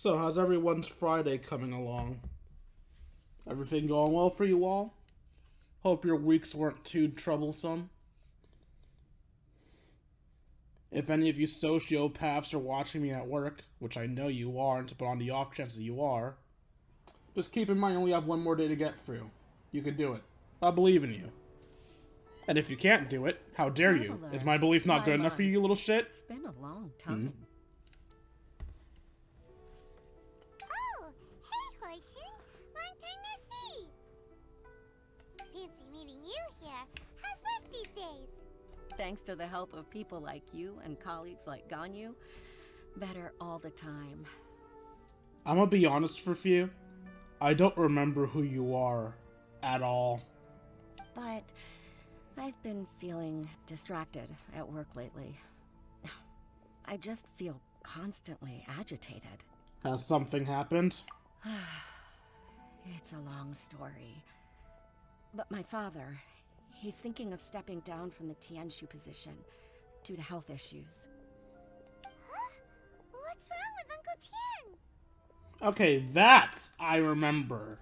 So, how's everyone's Friday coming along? Everything going well for you all? Hope your weeks weren't too troublesome. If any of you sociopaths are watching me at work, which I know you aren't, but on the off chance that you are, just keep in mind you only have one more day to get through. You can do it. I believe in you. And if you can't do it, how dare you? Is my belief not good enough for you, you little shit? It's been a long time. Oh, hey, Hoishin. Long time no see. Fancy meeting you here. How's work these days? Thanks to the help of people like you and colleagues like Ganyu, better all the time. I'm gonna be honest with you. I don't remember who you are at all. But I've been feeling distracted at work lately. I just feel constantly agitated. Has something happened? It's a long story. But my father, he's thinking of stepping down from the Tianshu position due to health issues. Huh? What's wrong with Uncle Tian? Okay, that I remember.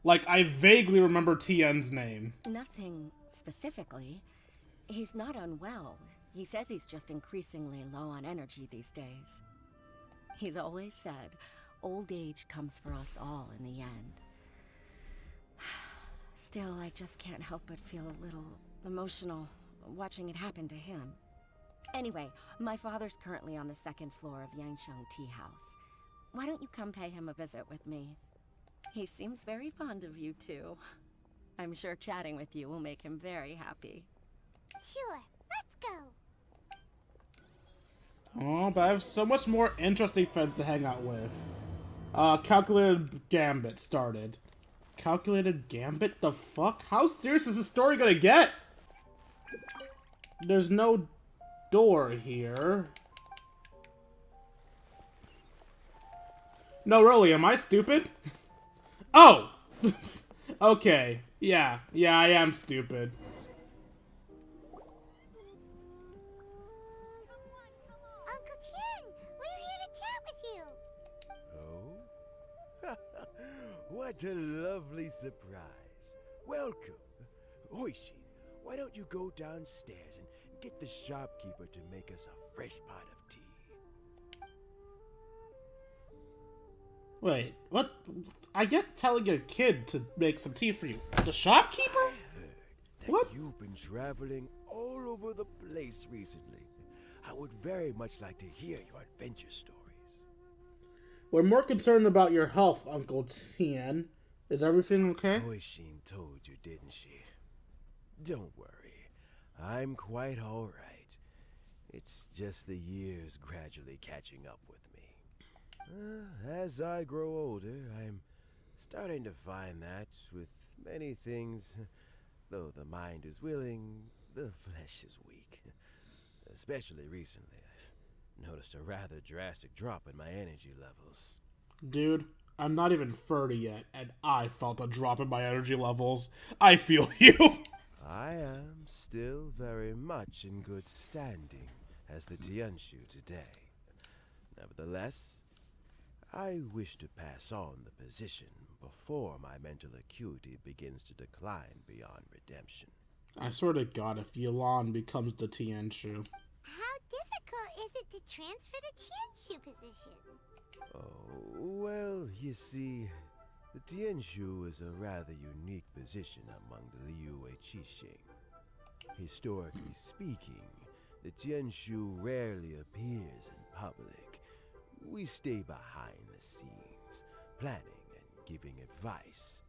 Like, I vaguely remember Tien's name. Nothing specifically. He's not unwell. He says he's just increasingly low on energy these days. He's always said, old age comes for us all in the end. Still, I just can't help but feel a little emotional watching it happen to him. Anyway, my father's currently on the second floor of Yangsheng Tea House. Why don't you come pay him a visit with me? He seems very fond of you, too. I'm sure chatting with you will make him very happy. Sure, let's go. Oh, but I have so much more interesting friends to hang out with. Calculated Gambit started. Calculated Gambit? The fuck? How serious is this story gonna get? There's no door here. No, really, am I stupid? Oh! Okay. Yeah, I am stupid. Uncle Tian, we're here to chat with you. Oh? What a lovely surprise. Welcome. Oishi, why don't you go downstairs and get the shopkeeper to make us a fresh pot of tea? Wait, what? I get telling your kid to make some tea for you. The shopkeeper? I heard that What? you've been traveling all over the place recently. I would very much like to hear your adventure stories. We're more concerned about your health, Uncle Tian. Is everything okay? Oishin told you, didn't she? Don't worry. I'm quite all right. It's just the years gradually catching up with me. As I grow older, I'm starting to find that with many things, though the mind is willing, the flesh is weak. Especially recently, I've noticed a rather drastic drop in my energy levels. Dude, I'm not even 30 yet, and I felt a drop in my energy levels. I feel you. I am still very much in good standing as the Tianshu today. Nevertheless, I wish to pass on the position before my mental acuity begins to decline beyond redemption. I swear to God, if Yelan becomes the Tianshu. How difficult is it to transfer the Tianshu position? Oh, well, you see, the Tianshu is a rather unique position among the liyue qixing. Historically speaking, the Tianshu rarely appears in public. We stay behind the scenes, planning and giving advice.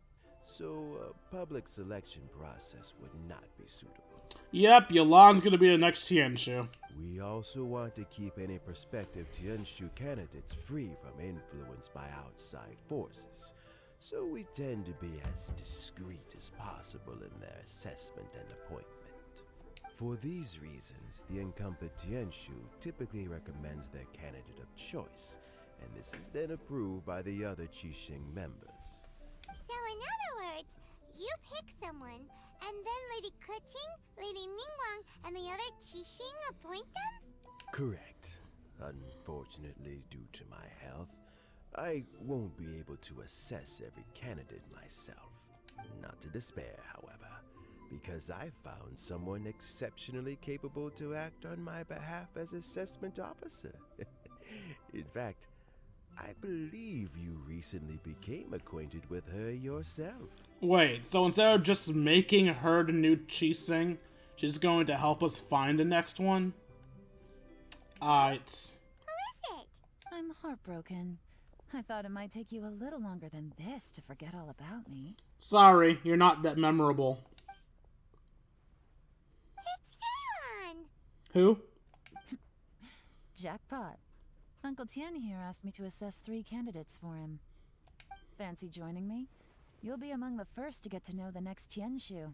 So a public selection process would not be suitable. Yep, Yelan's gonna be the next Tianshu. We also want to keep any prospective Tianshu candidates free from influence by outside forces, so we tend to be as discreet as possible in their assessment and appointment. For these reasons, the incumbent Tianshu typically recommends their candidate of choice, and this is then approved by the other Qixing members. So in other words, you pick someone, and then Lady Keqing, Lady Ningguang, and the other Qixing appoint them? Correct. Unfortunately, due to my health, I won't be able to assess every candidate myself. Not to despair, however, because I found someone exceptionally capable to act on my behalf as assessment officer. In fact, I believe you recently became acquainted with her yourself. Wait, so instead of just making her the new Chising, she's going to help us find the next one? Alright. Who is it? I'm heartbroken. I thought it might take you a little longer than this to forget all about me. Sorry, you're not that memorable. It's Yelan! Who? Jackpot. Uncle Tien here asked me to assess 3 candidates for him. Fancy joining me? You'll be among the first to get to know the next Tianshu.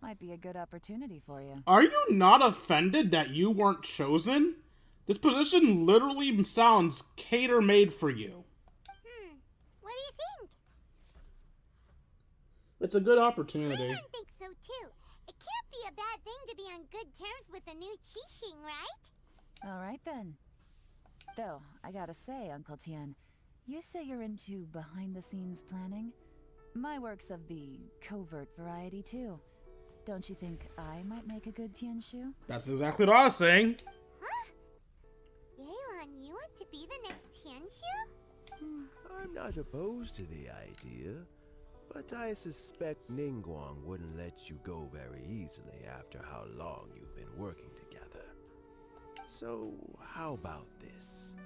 Might be a good opportunity for you. Are you not offended that you weren't chosen? This position literally sounds cater-made for you. What do you think? It's a good opportunity. I think so too. It can't be a bad thing to be on good terms with a new Qixing, right? Alright then. Though, I gotta say, Uncle Tien, you say you're into behind-the-scenes planning? My work's of the covert variety too. Don't you think I might make a good Tianshu? That's exactly what I was saying. Huh? Yelan, you want to be the next Tianshu? I'm not opposed to the idea, but I suspect Ninguang wouldn't let you go very easily after how long you've been working together. So, how about this?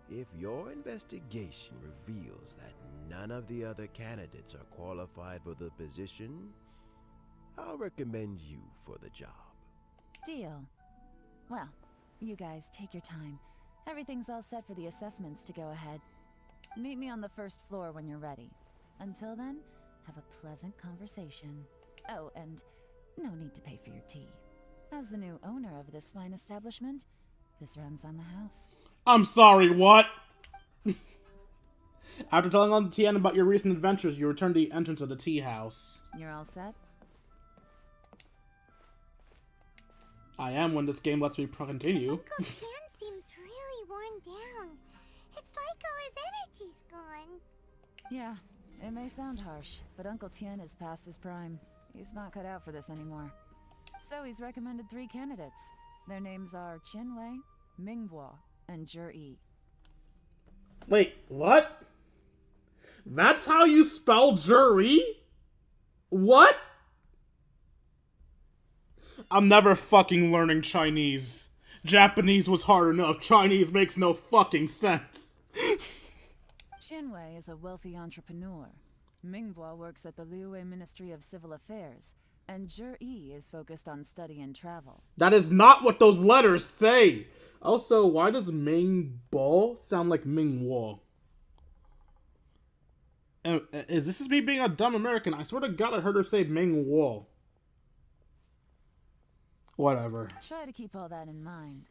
If your investigation reveals that none of the other candidates are qualified for the position, I'll recommend you for the job. Deal. Well, you guys take your time. Everything's all set for the assessments to go ahead. Meet me on the first floor when you're ready. Until then, have a pleasant conversation. Oh, and no need to pay for your tea. As the new owner of this fine establishment, this runs on the house. I'm sorry, what? After telling Uncle Tien about your recent adventures, you return to the entrance of the tea house. You're all set? I am when this game lets me continue. Uncle Tien seems really worn down. It's like all his energy's gone. Yeah, it may sound harsh, but Uncle Tien is past his prime. He's not cut out for this anymore. So he's recommended 3 candidates. Their names are Qinwei, Mingguo, and Zhi. Wait, what? That's how you spell jury? What? I'm never fucking learning Chinese. Japanese was hard enough. Chinese makes no fucking sense. Qinwei is a wealthy entrepreneur. Mingguo works at the Liyue Ministry of Civil Affairs, and Zhi is focused on study and travel. That is not what those letters say. Also, why does Ming Bo sound like Ming Wo? Is this me being a dumb American? I swear to God I heard her say Ming Wo. Whatever. Try to keep all that in mind.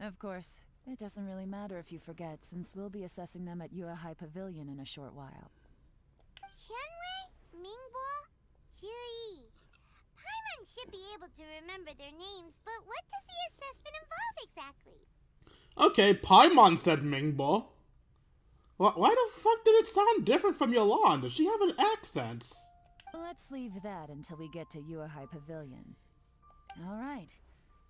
Of course, it doesn't really matter if you forget, since we'll be assessing them at Yuehai Pavilion in a short while. Qianwei, Mingbo, Zhi. Paimon should be able to remember their names, but what does the assessment involve exactly? Okay, Paimon said Mingbo. Why the fuck did it sound different from Yelan? Does she have an accent? Let's leave that until we get to Yuehai Pavilion. Alright.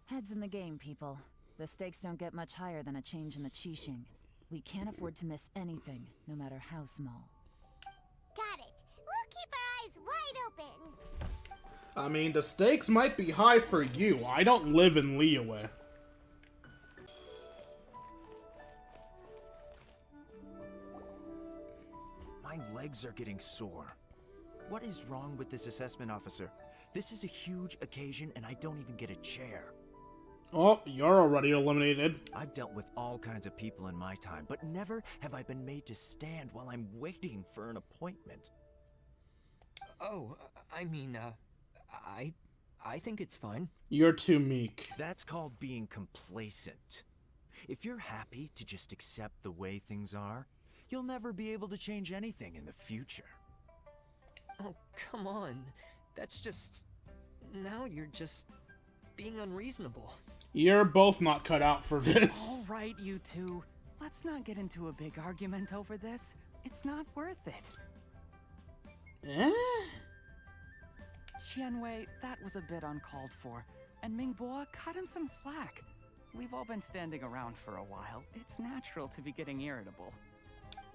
Heads in the game, people. The stakes don't get much higher than a change in the Qixing. We can't afford to miss anything, no matter how small. Got it. We'll keep our eyes wide open. I mean, the stakes might be high for you. I don't live in Liyue. My legs are getting sore. What is wrong with this assessment officer? This is a huge occasion and I don't even get a chair. Oh, you're already eliminated. I've dealt with all kinds of people in my time, but never have I been made to stand while I'm waiting for an appointment. Oh, I mean, I think it's fine. You're too meek. That's called being complacent. If you're happy to just accept the way things are, you'll never be able to change anything in the future. Oh, come on. That's just... Now you're just being unreasonable. You're both not cut out for this. All right, you two. let's not get into a big argument over this. It's not worth it. Eh? Qianwei, that was a bit uncalled for. And Mingbo, cut him some slack. We've all been standing around for a while. It's natural to be getting irritable.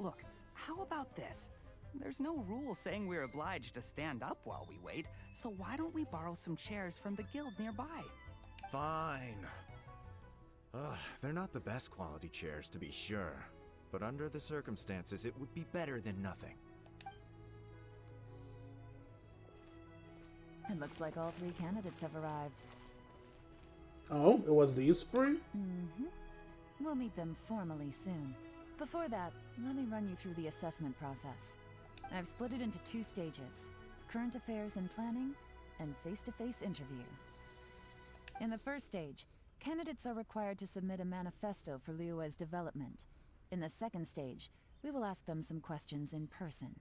Look, how about this? There's no rule saying we're obliged to stand up while we wait, so why don't we borrow some chairs from the guild nearby? Fine. They're not the best quality chairs, to be sure. But under the circumstances, it would be better than nothing. It looks like all 3 candidates have arrived. Oh, it was these 3? Mm-hmm. We'll meet them formally soon. Before that, let me run you through the assessment process. I've split it into 2 stages: current affairs and planning, and face-to-face interview. In the first stage, candidates are required to submit a manifesto for Liyue's development. In the second stage, we will ask them some questions in person.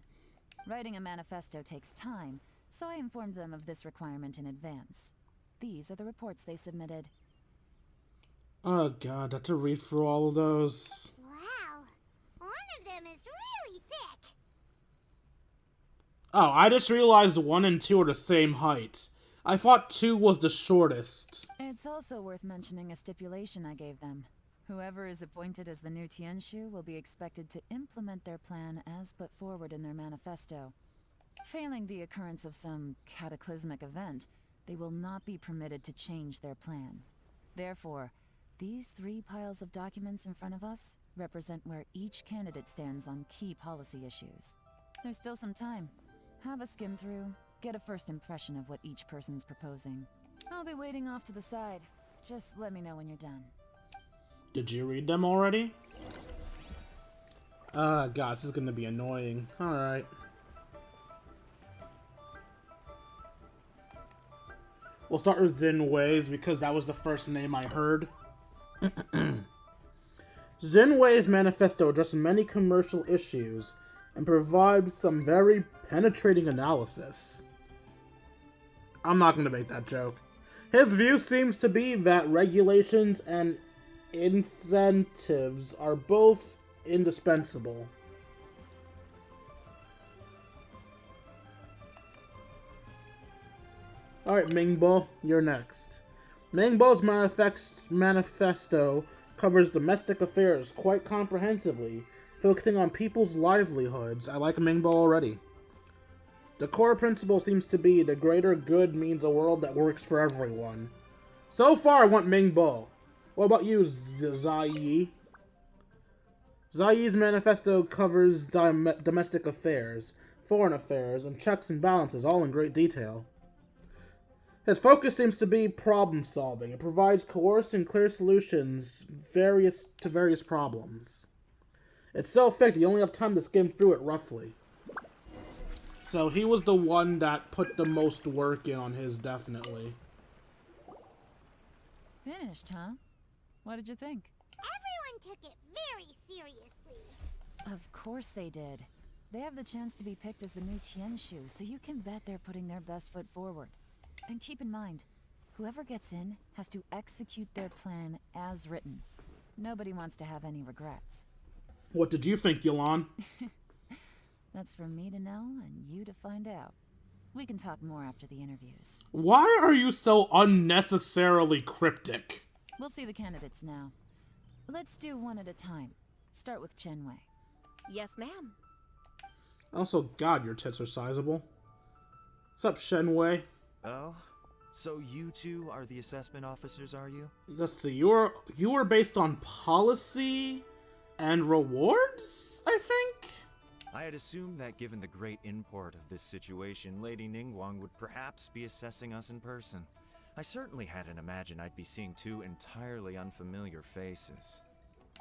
Writing a manifesto takes time, so I informed them of this requirement in advance. These are the reports they submitted. Oh god, I have to read through all of those. Wow. One of them is really thick. Oh, I just realized 1 and 2 are the same height. I thought 2 was the shortest. It's also worth mentioning a stipulation I gave them. Whoever is appointed as the new Tianshu will be expected to implement their plan as put forward in their manifesto. Failing the occurrence of some cataclysmic event, they will not be permitted to change their plan. Therefore, these 3 piles of documents in front of us represent where each candidate stands on key policy issues. There's still some time. Have a skim through, get a first impression of what each person's proposing. I'll be waiting off to the side. Just let me know when you're done. Did you read them already? God, this is gonna be annoying. Alright. We'll start with Xinwei's because that was the first name I heard. Xinwei's manifesto addresses many commercial issues and provides some very penetrating analysis. I'm not going to make that joke. His view seems to be that regulations and incentives are both indispensable. Alright, Mingbo, you're next. Mingbo's manifesto covers domestic affairs quite comprehensively, focusing on people's livelihoods. I like Mingbo already. The core principle seems to be the greater good means a world that works for everyone. So far, I want Mingbo. What about you, Zai? Zai's manifesto covers domestic affairs, foreign affairs, and checks and balances, all in great detail. His focus seems to be problem solving. It provides coerced and clear solutions to various problems. It's so thick you only have time to skim through it roughly. So he was the one that put the most work in on his, definitely. Finished, huh? What did you think? Everyone took it very seriously. Of course they did. They have the chance to be picked as the new Tianshu, so you can bet they're putting their best foot forward. And keep in mind, whoever gets in has to execute their plan as written. Nobody wants to have any regrets. What did you think, Yelan? That's for me to know and you to find out. We can talk more after the interviews. Why are you so unnecessarily cryptic? We'll see the candidates now. Let's do one at a time. Start with Qianwei. Yes, ma'am. Also, God, your tits are sizable. What's up, Shenwei? Oh? So you two are the assessment officers, are you? Let's see, you were based on policy and rewards, I think? I had assumed that given the great import of this situation, Lady Ninguang would perhaps be assessing us in person. I certainly hadn't imagined I'd be seeing 2 entirely unfamiliar faces.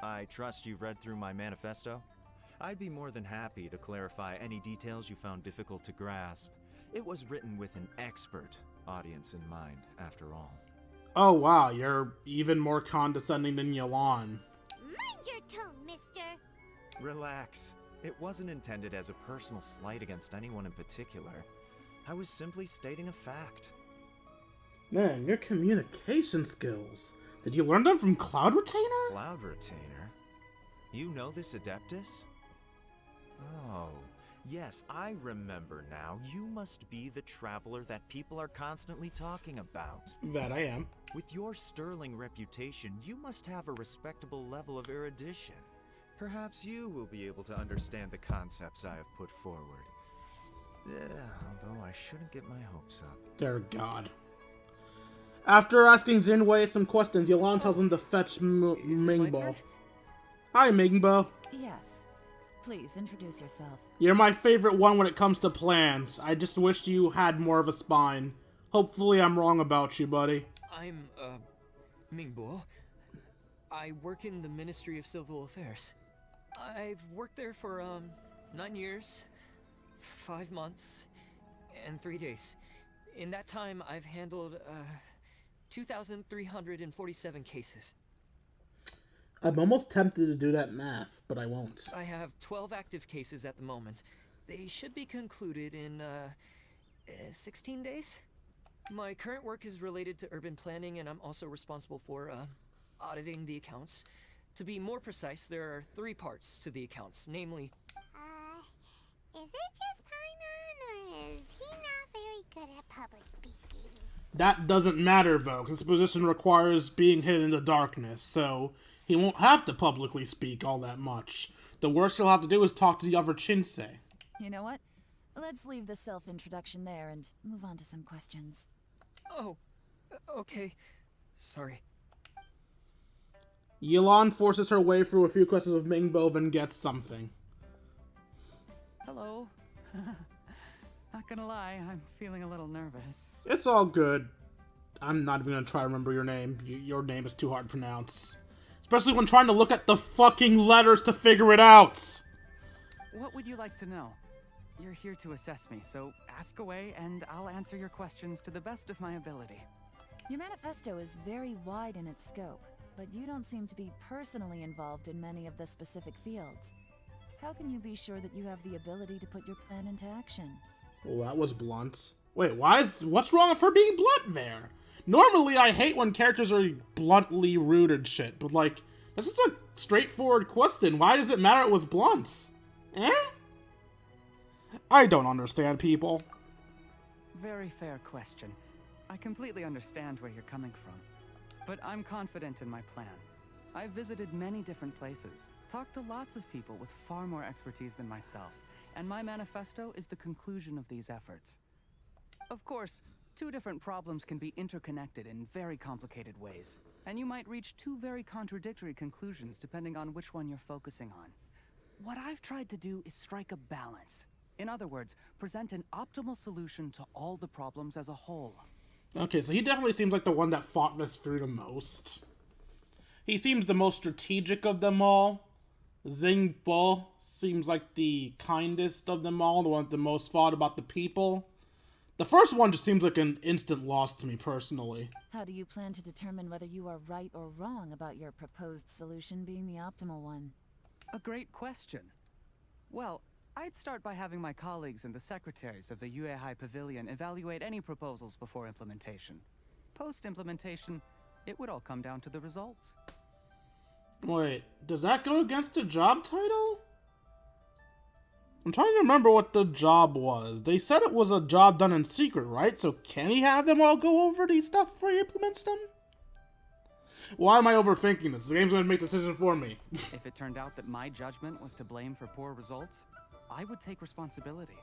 I trust you've read through my manifesto? I'd be more than happy to clarify any details you found difficult to grasp. It was written with an expert audience in mind, after all. Oh wow, you're even more condescending than Yelan. Mind your tone, mister. Relax. It wasn't intended as a personal slight against anyone in particular. I was simply stating a fact. Man, your communication skills. Did you learn them from Cloud Retainer? Cloud Retainer? You know this Adeptus? Oh, yes, I remember now. You must be the traveler that people are constantly talking about. That I am. With your sterling reputation, you must have a respectable level of erudition. Perhaps you will be able to understand the concepts I have put forward. Although I shouldn't get my hopes up. Dear God. After asking Zinwei some questions, Yelan tells him to fetch Mingbo. Hi, Mingbo. Yes. Please introduce yourself. You're my favorite one when it comes to plans. I just wish you had more of a spine. Hopefully I'm wrong about you, buddy. I'm, Mingbo. I work in the Ministry of Civil Affairs. I've worked there for, 9 years, 5 months, and 3 days. In that time, I've handled, 2,347 cases. I'm almost tempted to do that math, but I won't. I have 12 active cases at the moment. They should be concluded in, 16 days? My current work is related to urban planning, and I'm also responsible for, auditing the accounts. To be more precise, there are 3 parts to the accounts, namely... Is it just Paimon, or is he not very good at public speaking? That doesn't matter, though, because this position requires being hidden in the darkness, so he won't have to publicly speak all that much. The worst he'll have to do is talk to the other Chinsei. You know what? Let's leave the self-introduction there and move on to some questions. Oh, okay. Sorry. Yelan forces her way through a few questions of Mingbo and gets something. Hello. Not gonna lie, I'm feeling a little nervous. It's all good. I'm not even gonna try to remember your name. Your name is too hard to pronounce. Especially when trying to look at the fucking letters to figure it out! What would you like to know? You're here to assess me, so ask away and I'll answer your questions to the best of my ability. Your manifesto is very wide in its scope, but you don't seem to be personally involved in many of the specific fields. How can you be sure that you have the ability to put your plan into action? Well, that was blunt. Wait, what's wrong with her being blunt there? Normally, I hate when characters are bluntly rude and shit, but like, this is a straightforward question. Why does it matter it was blunt? Eh? I don't understand people. Very fair question. I completely understand where you're coming from. But I'm confident in my plan. I've visited many different places, talked to lots of people with far more expertise than myself, and my manifesto is the conclusion of these efforts. Of course, 2 different problems can be interconnected in very complicated ways, and you might reach 2 very contradictory conclusions depending on which one you're focusing on. What I've tried to do is strike a balance. In other words, present an optimal solution to all the problems as a whole. Okay, so he definitely seems like the one that fought this through the most. He seems the most strategic of them all. Xingbo seems like the kindest of them all, the one with the most thought about the people. The first one just seems like an instant loss to me personally. How do you plan to determine whether you are right or wrong about your proposed solution being the optimal one? A great question. Well, I'd start by having my colleagues and the secretaries of the Liyue Pavilion evaluate any proposals before implementation. Post-implementation, it would all come down to the results. Wait, does that go against the job title? I'm trying to remember what the job was. They said it was a job done in secret, right? So can he have them all go over these stuff before he implements them? Why am I overthinking this? The game's going to make a decision for me. If it turned out that my judgment was to blame for poor results, I would take responsibility.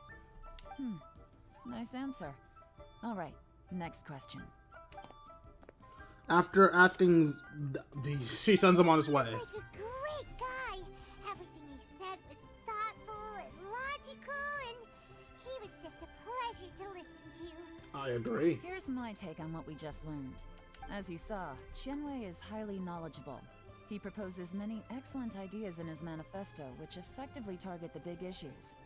Nice answer. All right, next question. After asking, she sends him on his way. Like a great guy. Everything he said was thoughtful and logical, and he was just a pleasure to listen to. I agree. Here's my take on what we just learned. As you saw, Qianwei is highly knowledgeable. He proposes many excellent ideas in his manifesto, which effectively target the big issues.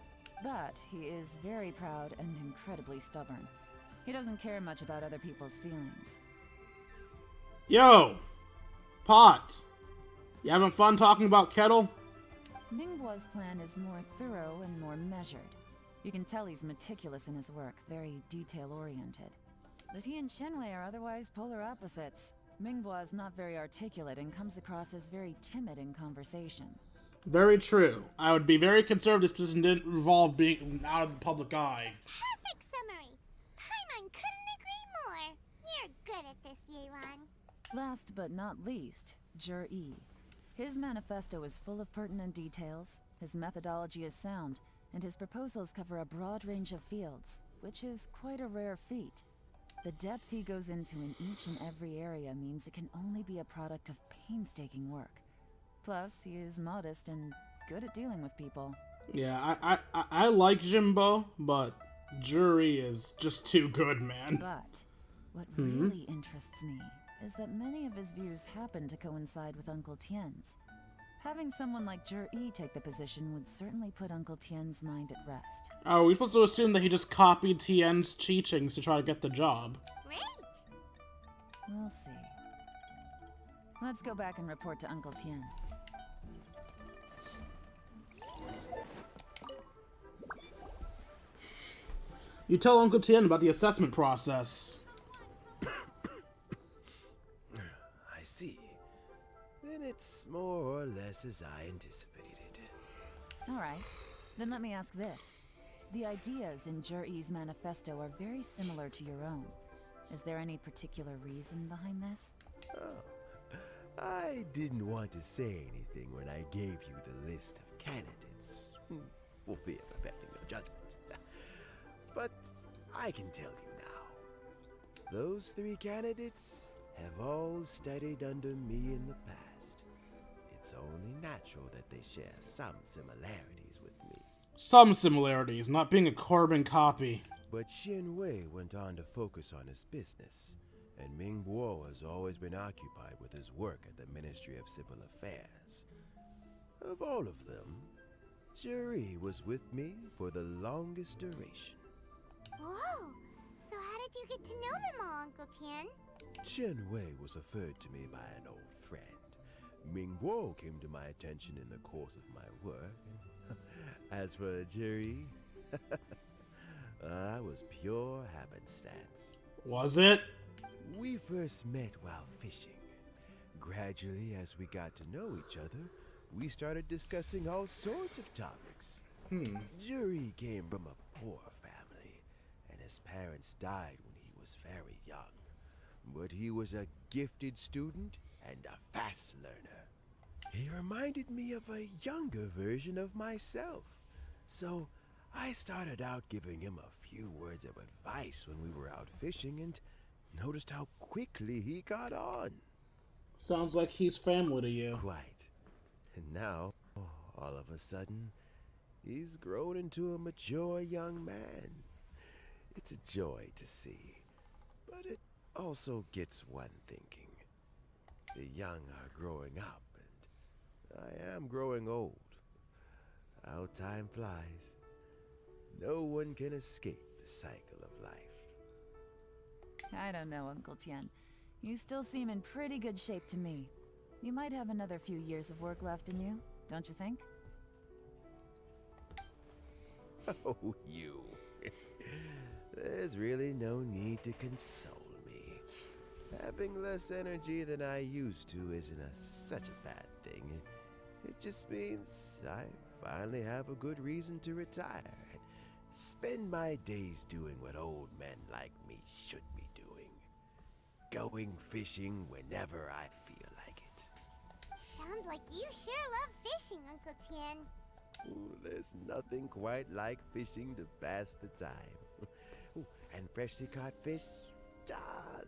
But he is very proud and incredibly stubborn. He doesn't care much about other people's feelings. Yo! Pot! You having fun talking about Kettle? Mingbo's plan is more thorough and more measured. You can tell he's meticulous in his work, very detail-oriented. But he and Qianwei are otherwise polar opposites. Mingbo is not very articulate and comes across as very timid in conversation. Very true. I would be very concerned if this position didn't involve being out of the public eye. Perfect summary. Paimon couldn't agree more. You're good at this, Yelan. Last but not least, Jur-E. His manifesto is full of pertinent details, his methodology is sound, and his proposals cover a broad range of fields, which is quite a rare feat. The depth he goes into in each and every area means it can only be a product of painstaking work. Plus, he is modest and good at dealing with people. Yeah, I like Jimbo, but Jur-E is just too good, man. But what really interests me is that many of his views happen to coincide with Uncle Tien's. Having someone like Jur-E take the position would certainly put Uncle Tien's mind at rest. Are we supposed to assume that he just copied Tien's teachings to try to get the job? Great. We'll see. Let's go back and report to Uncle Tien. You tell Uncle Tien about the assessment process. I see. Then it's more or less as I anticipated. Alright, then let me ask this. The ideas in Jur-E's manifesto are very similar to your own. Is there any particular reason behind this? Oh, I didn't want to say anything when I gave you the list of candidates, for fear of affecting your judgment. But I can tell you now. Those 3 candidates have all studied under me in the past. It's only natural that they share some similarities with me. Some similarities, not being a carbon copy. But Xin Wei went on to focus on his business, and Ming Guo has always been occupied with his work at the Ministry of Civil Affairs. Of all of them, Jur-E was with me for the longest duration. Whoa. So how did you get to know them all, Uncle Tien? Chen Wei was referred to me by an old friend. Ming Guo came to my attention in the course of my work. As for Jur-E, that was pure happenstance. Was it? We first met while fishing. Gradually, as we got to know each other, we started discussing all sorts of topics. Jur-E came from a poor family, and his parents died when he was very young. But he was a gifted student and a fast learner. He reminded me of a younger version of myself. So I started out giving him a few words of advice when we were out fishing and noticed how quickly he got on. Sounds like he's family to you. Quite. And now, all of a sudden, he's grown into a mature young man. It's a joy to see, but it also gets one thinking. The young are growing up, and I am growing old. How time flies. No one can escape the cycle of life. I don't know, Uncle Tien. You still seem in pretty good shape to me. You might have another few years of work left in you, don't you think? Oh, you. There's really no need to console me. Having less energy than I used to isn't such a bad thing. It just means I finally have a good reason to retire and spend my days doing what old men like me should be doing. Going fishing whenever I feel like it. Sounds like you sure love fishing, Uncle Tien. Ooh, there's nothing quite like fishing to pass the time. Ooh, and freshly caught fish,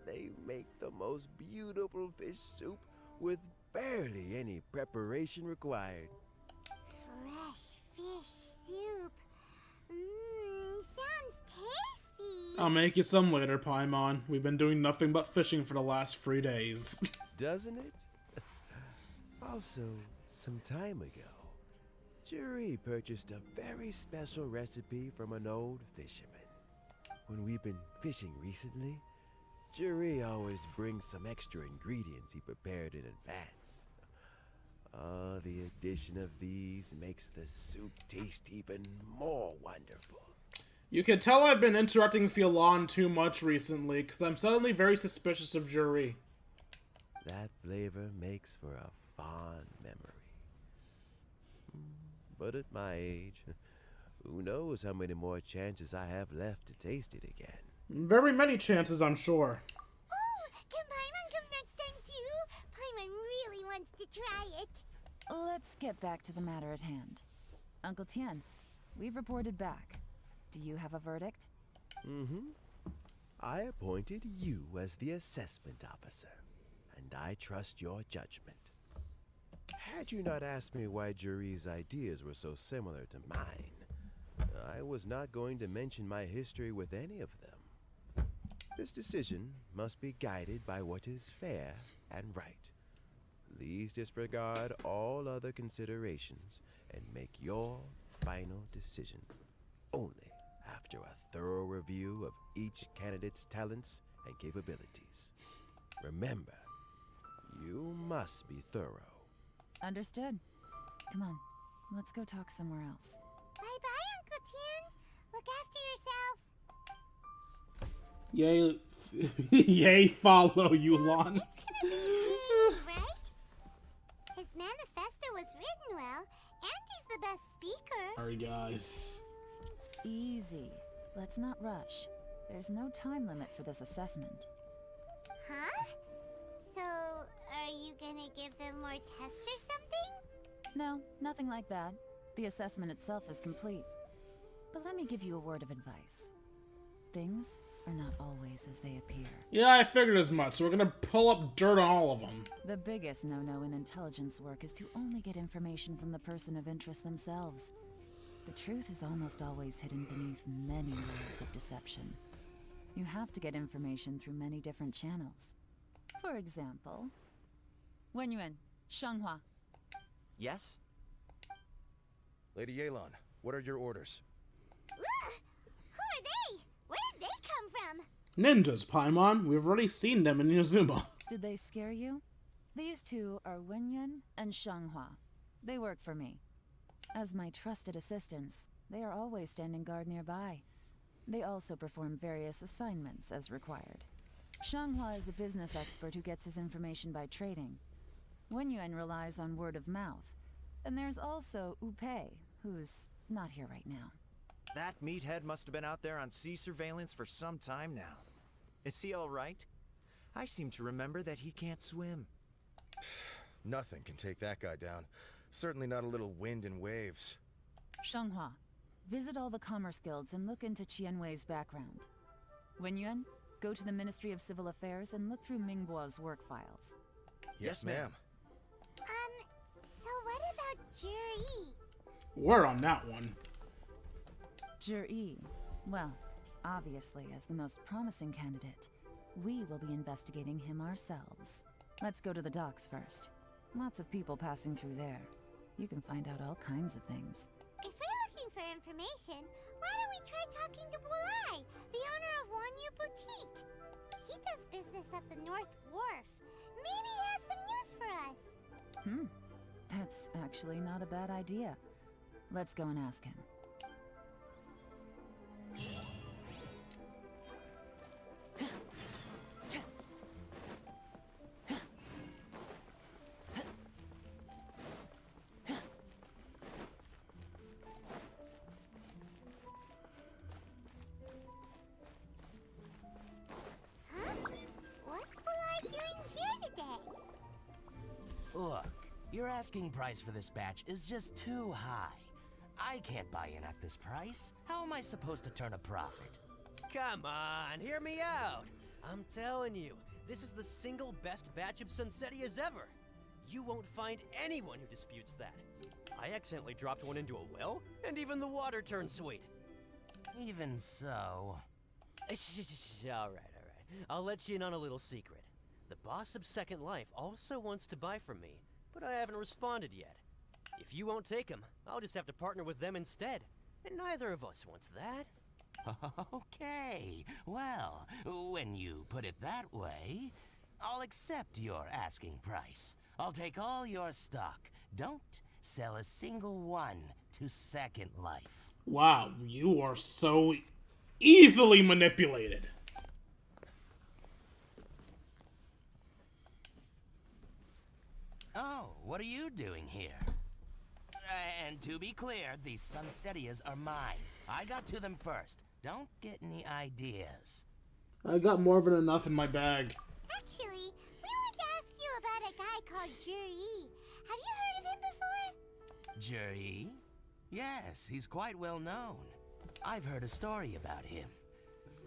they make the most beautiful fish soup with barely any preparation required. Fresh fish soup. Sounds tasty. I'll make you some later, Paimon. We've been doing nothing but fishing for the last 3 days. Doesn't it? Also, some time ago, Jur-E purchased a very special recipe from an old fisherman. When we've been fishing recently, Jur-E always brings some extra ingredients he prepared in advance. The addition of these makes the soup taste even more wonderful. You can tell I've been interrupting with Yelan too much recently, because I'm suddenly very suspicious of Jur-E. That flavor makes for a fond memory. But at my age, who knows how many more chances I have left to taste it again. Very many chances, I'm sure. Oh, can Paimon come next time too? Paimon really wants to try it. Let's get back to the matter at hand. Uncle Tien, we've reported back. Do you have a verdict? Mm-hmm. I appointed you as the assessment officer, and I trust your judgment. Had you not asked me why Juri's ideas were so similar to mine, I was not going to mention my history with any of them. This decision must be guided by what is fair and right. Please disregard all other considerations and make your final decision only after a thorough review of each candidate's talents and capabilities. Remember, you must be thorough. Understood. Come on, let's go talk somewhere else. Bye-bye, Uncle Tien. Look after yourself. Yay, yay, follow Yelan. It's gonna be true, right? His manifesto was written well, and he's the best speaker. Alright, guys. Easy. Let's not rush. There's no time limit for this assessment. Huh? So, are you gonna give them more tests or something? No, nothing like that. The assessment itself is complete. But let me give you a word of advice. Things are not always as they appear. Yeah, I figured as much, so we're gonna pull up dirt on all of them. The biggest no-no in intelligence work is to only get information from the person of interest themselves. The truth is almost always hidden beneath many layers of deception. You have to get information through many different channels. For example, Wenyuan, Shenghua. Yes? Lady Yelan, what are your orders? Ugh! Who are they? Where did they come from? Ninjas, Paimon. We've already seen them in Inazuma. Did they scare you? These two are Wenyuan and Shenghua. They work for me. As my trusted assistants, they are always standing guard nearby. They also perform various assignments as required. Shenghua is a business expert who gets his information by trading. Wenyuan relies on word of mouth. And there's also Upei, who's not here right now. That meathead must have been out there on sea surveillance for some time now. Is he all right? I seem to remember that he can't swim. Nothing can take that guy down. Certainly not a little wind and waves. Shenghua, visit all the commerce guilds and look into Qianwei's background. Wenyuan, go to the Ministry of Civil Affairs and look through Mingbo's work files. Yes, ma'am. So what about Juri? We're on that one. Juri, well, obviously as the most promising candidate, we will be investigating him ourselves. Let's go to the docks first. Lots of people passing through there. You can find out all kinds of things. If we're looking for information, why don't we try talking to Bulai, the owner of Wanyu Boutique? He does business at the North Wharf. Maybe he has some news for us. That's actually not a bad idea. Let's go and ask him. What's Bulai doing here today? Look, your asking price for this batch is just too high. I can't buy in at this price. How am I supposed to turn a profit? Come on, hear me out. I'm telling you, this is the single best batch of Sunsetias ever. You won't find anyone who disputes that. I accidentally dropped one into a well, and even the water turned sweet. Even so... All right. I'll let you in on a little secret. The boss of Second Life also wants to buy from me, but I haven't responded yet. If you won't take him, I'll just have to partner with them instead. And neither of us wants that. Okay, well, when you put it that way, I'll accept your asking price. I'll take all your stock. Don't sell a single one to Second Life. Wow, you are so easily manipulated. Oh, what are you doing here? And to be clear, these Sunsetias are mine. I got to them first. Don't get any ideas. I got more than enough in my bag. Actually, we want to ask you about a guy called Juri. Have you heard of him before? Juri? Yes, he's quite well known. I've heard a story about him.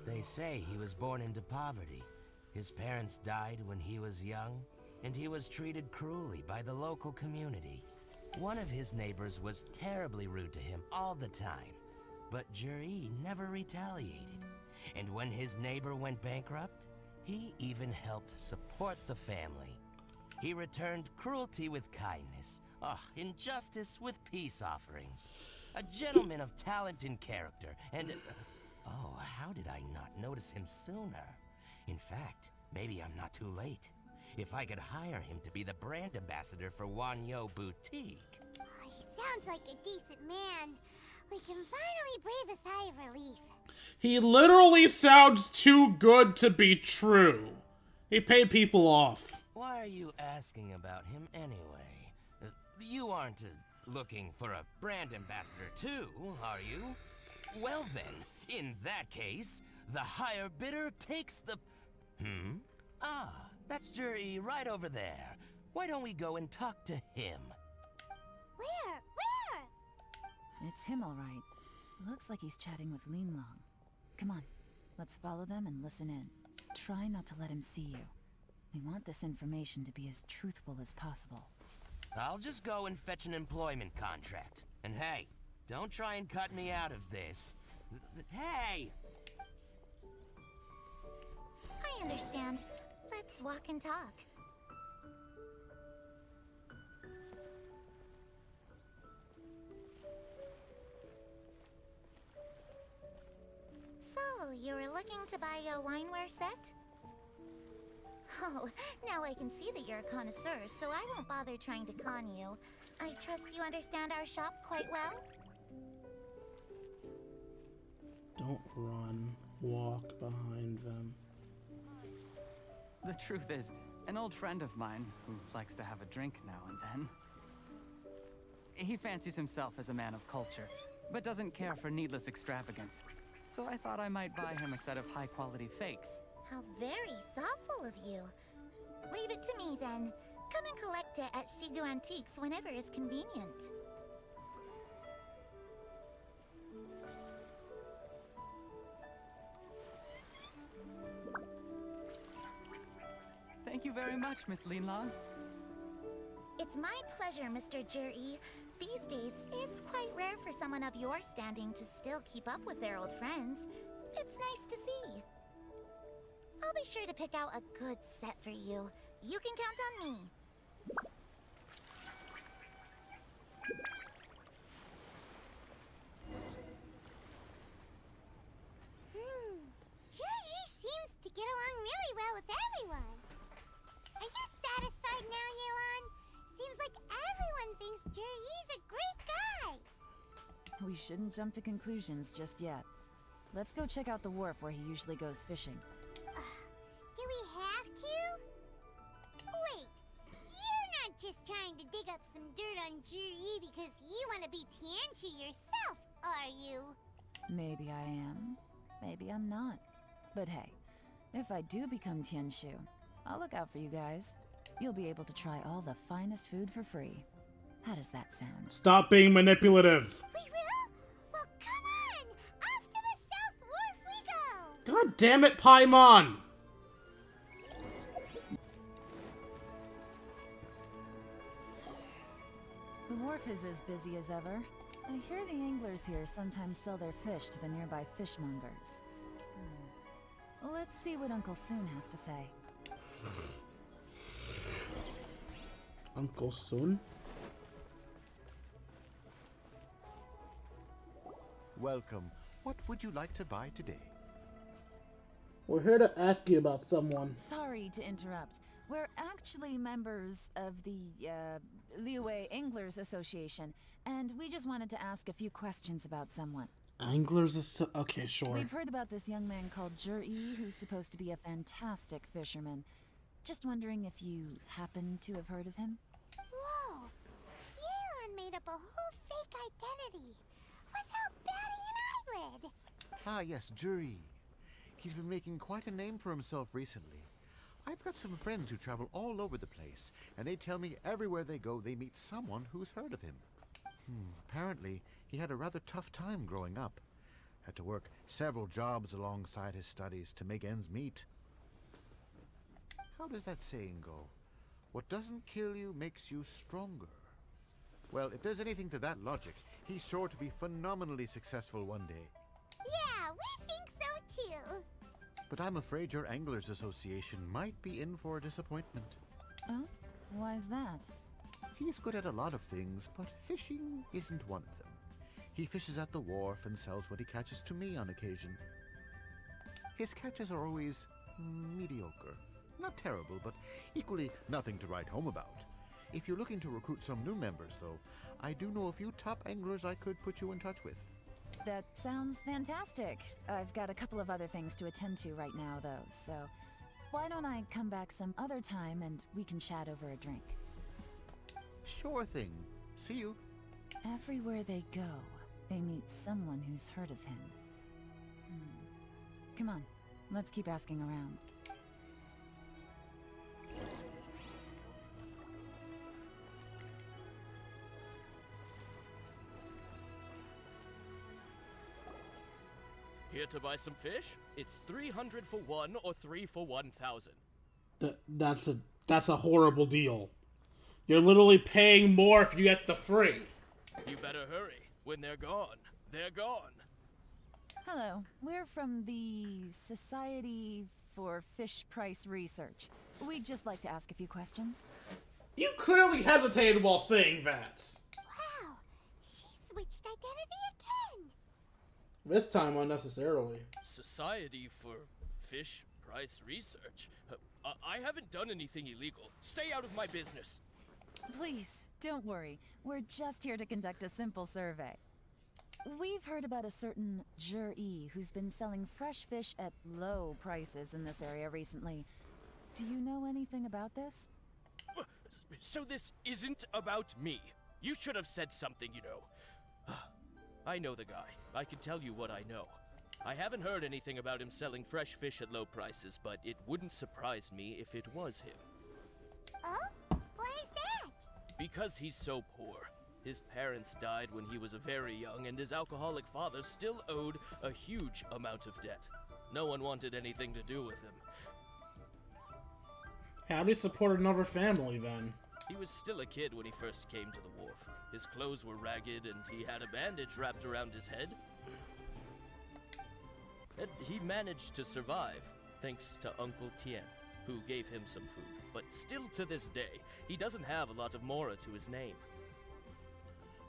They say he was born into poverty. His parents died when he was young, and he was treated cruelly by the local community. One of his neighbors was terribly rude to him all the time, but Juri never retaliated. And when his neighbor went bankrupt, he even helped support the family. He returned cruelty with kindness, injustice with peace offerings. A gentleman of talent and character, and... oh, how did I not notice him sooner? In fact, maybe I'm not too late. If I could hire him to be the brand ambassador for Wanyo Boutique. Oh, he sounds like a decent man. We can finally breathe a sigh of relief. He literally sounds too good to be true. He paid people off. Why are you asking about him anyway? You aren't looking for a brand ambassador too, are you? Well then, in that case, the higher bidder takes the... Ah, that's Juri right over there. Why don't we go and talk to him? Where? It's him, all right. Looks like he's chatting with Yelan. Come on, let's follow them and listen in. Try not to let him see you. We want this information to be as truthful as possible. I'll just go and fetch an employment contract. And hey, don't try and cut me out of this. Hey! I understand. Let's walk and talk. So, you were looking to buy a wineware set? Oh, now I can see that you're a connoisseur, so I won't bother trying to con you. I trust you understand our shop quite well? Don't run. Walk behind them. The truth is, an old friend of mine, who likes to have a drink now and then, he fancies himself as a man of culture, but doesn't care for needless extravagance. So I thought I might buy him a set of high-quality fakes. How very thoughtful of you. Leave it to me then. Come and collect it at Shigu Antiques whenever is convenient. Thank you very much, Miss Yelan. It's my pleasure, Mr. Juri. These days, it's quite rare for someone of your standing to still keep up with their old friends. It's nice to see. I'll be sure to pick out a good set for you. You can count on me. Juri seems to get along really well with everyone. Are you satisfied now, Yelan? Seems like everyone thinks Juri's a great guy. We shouldn't jump to conclusions just yet. Let's go check out the wharf where he usually goes fishing. Do we have to? Wait, you're not just trying to dig up some dirt on Juri because you want to be Tianshu yourself, are you? Maybe I am. Maybe I'm not. But hey, if I do become Tianshu, I'll look out for you guys. You'll be able to try all the finest food for free. How does that sound? Stop being manipulative. We will? Well, come on! Off to the South Wharf we go! God damn it, Paimon! The wharf is as busy as ever. I hear the anglers here sometimes sell their fish to the nearby fishmongers. Well, let's see what Uncle Soon has to say. Uncle Soon? Welcome. What would you like to buy today? We're here to ask you about someone. Sorry to interrupt. We're actually members of the, Liyue Anglers Association, and we just wanted to ask a few questions about someone. Okay, sure. We've heard about this young man called Juri, who's supposed to be a fantastic fisherman. Just wondering if you happen to have heard of him? Whoa! Yelan made up a whole fake identity without batting an eyelid. Ah, yes, Jury. He's been making quite a name for himself recently. I've got some friends who travel all over the place, and they tell me everywhere they go they meet someone who's heard of him. Apparently, he had a rather tough time growing up. Had to work several jobs alongside his studies to make ends meet. How does that saying go? What doesn't kill you makes you stronger. Well, if there's anything to that logic, he's sure to be phenomenally successful one day. Yeah, we think so too. But I'm afraid your Anglers Association might be in for a disappointment. Oh? Why's that? He's good at a lot of things, but fishing isn't one of them. He fishes at the wharf and sells what he catches to me on occasion. His catches are always mediocre. Not terrible, but equally nothing to write home about. If you're looking to recruit some new members, though, I do know a few top anglers I could put you in touch with. That sounds fantastic. I've got a couple of other things to attend to right now, though, so why don't I come back some other time and we can chat over a drink? Sure thing. See you. Everywhere they go, they meet someone who's heard of him. Come on, let's keep asking around. Here to buy some fish? It's 300 for one or 3 for 1,000. That's a horrible deal. You're literally paying more if you get the free. You better hurry. When they're gone, they're gone. Hello, we're from the Society for Fish Price Research. We'd just like to ask a few questions. You clearly hesitated while saying that. Wow, she switched identity again. This time unnecessarily. Society for Fish Price Research? I haven't done anything illegal. Stay out of my business. Please, don't worry. We're just here to conduct a simple survey. We've heard about a certain Jury who's been selling fresh fish at low prices in this area recently. Do you know anything about this? So this isn't about me. You should have said something, you know. I know the guy. I can tell you what I know. I haven't heard anything about him selling fresh fish at low prices, but it wouldn't surprise me if it was him. Oh? Why is that? Because he's so poor. His parents died when he was very young, and his alcoholic father still owed a huge amount of debt. No one wanted anything to do with him. How do you support another family, then? He was still a kid when he first came to the wharf. His clothes were ragged, and he had a bandage wrapped around his head. And he managed to survive, thanks to Uncle Tien, who gave him some food. But still to this day, he doesn't have a lot of mora to his name.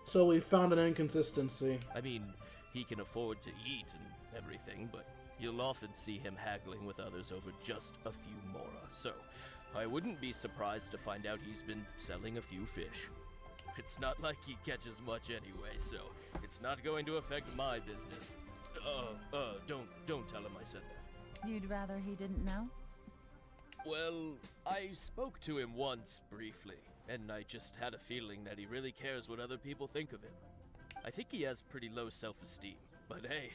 So we found an inconsistency. I mean, he can afford to eat and everything, but you'll often see him haggling with others over just a few mora. So, I wouldn't be surprised to find out he's been selling a few fish. It's not like he catches much anyway, so it's not going to affect my business. Don't tell him I said that. You'd rather he didn't know? Well, I spoke to him once, briefly, and I just had a feeling that he really cares what other people think of him. I think he has pretty low self-esteem, but hey,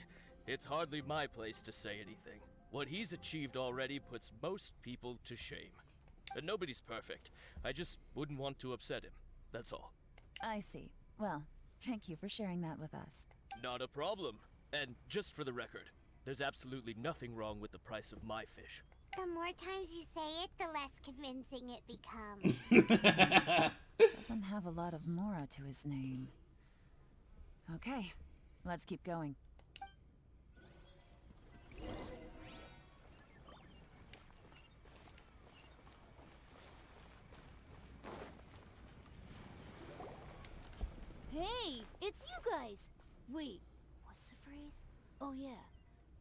it's hardly my place to say anything. What he's achieved already puts most people to shame. And nobody's perfect. I just wouldn't want to upset him, that's all. I see. Well, thank you for sharing that with us. Not a problem. And just for the record, there's absolutely nothing wrong with the price of my fish. The more times you say it, the less convincing it becomes. Doesn't have a lot of mora to his name. Okay, let's keep going. Hey, it's you guys! Wait, what's the phrase? Oh yeah,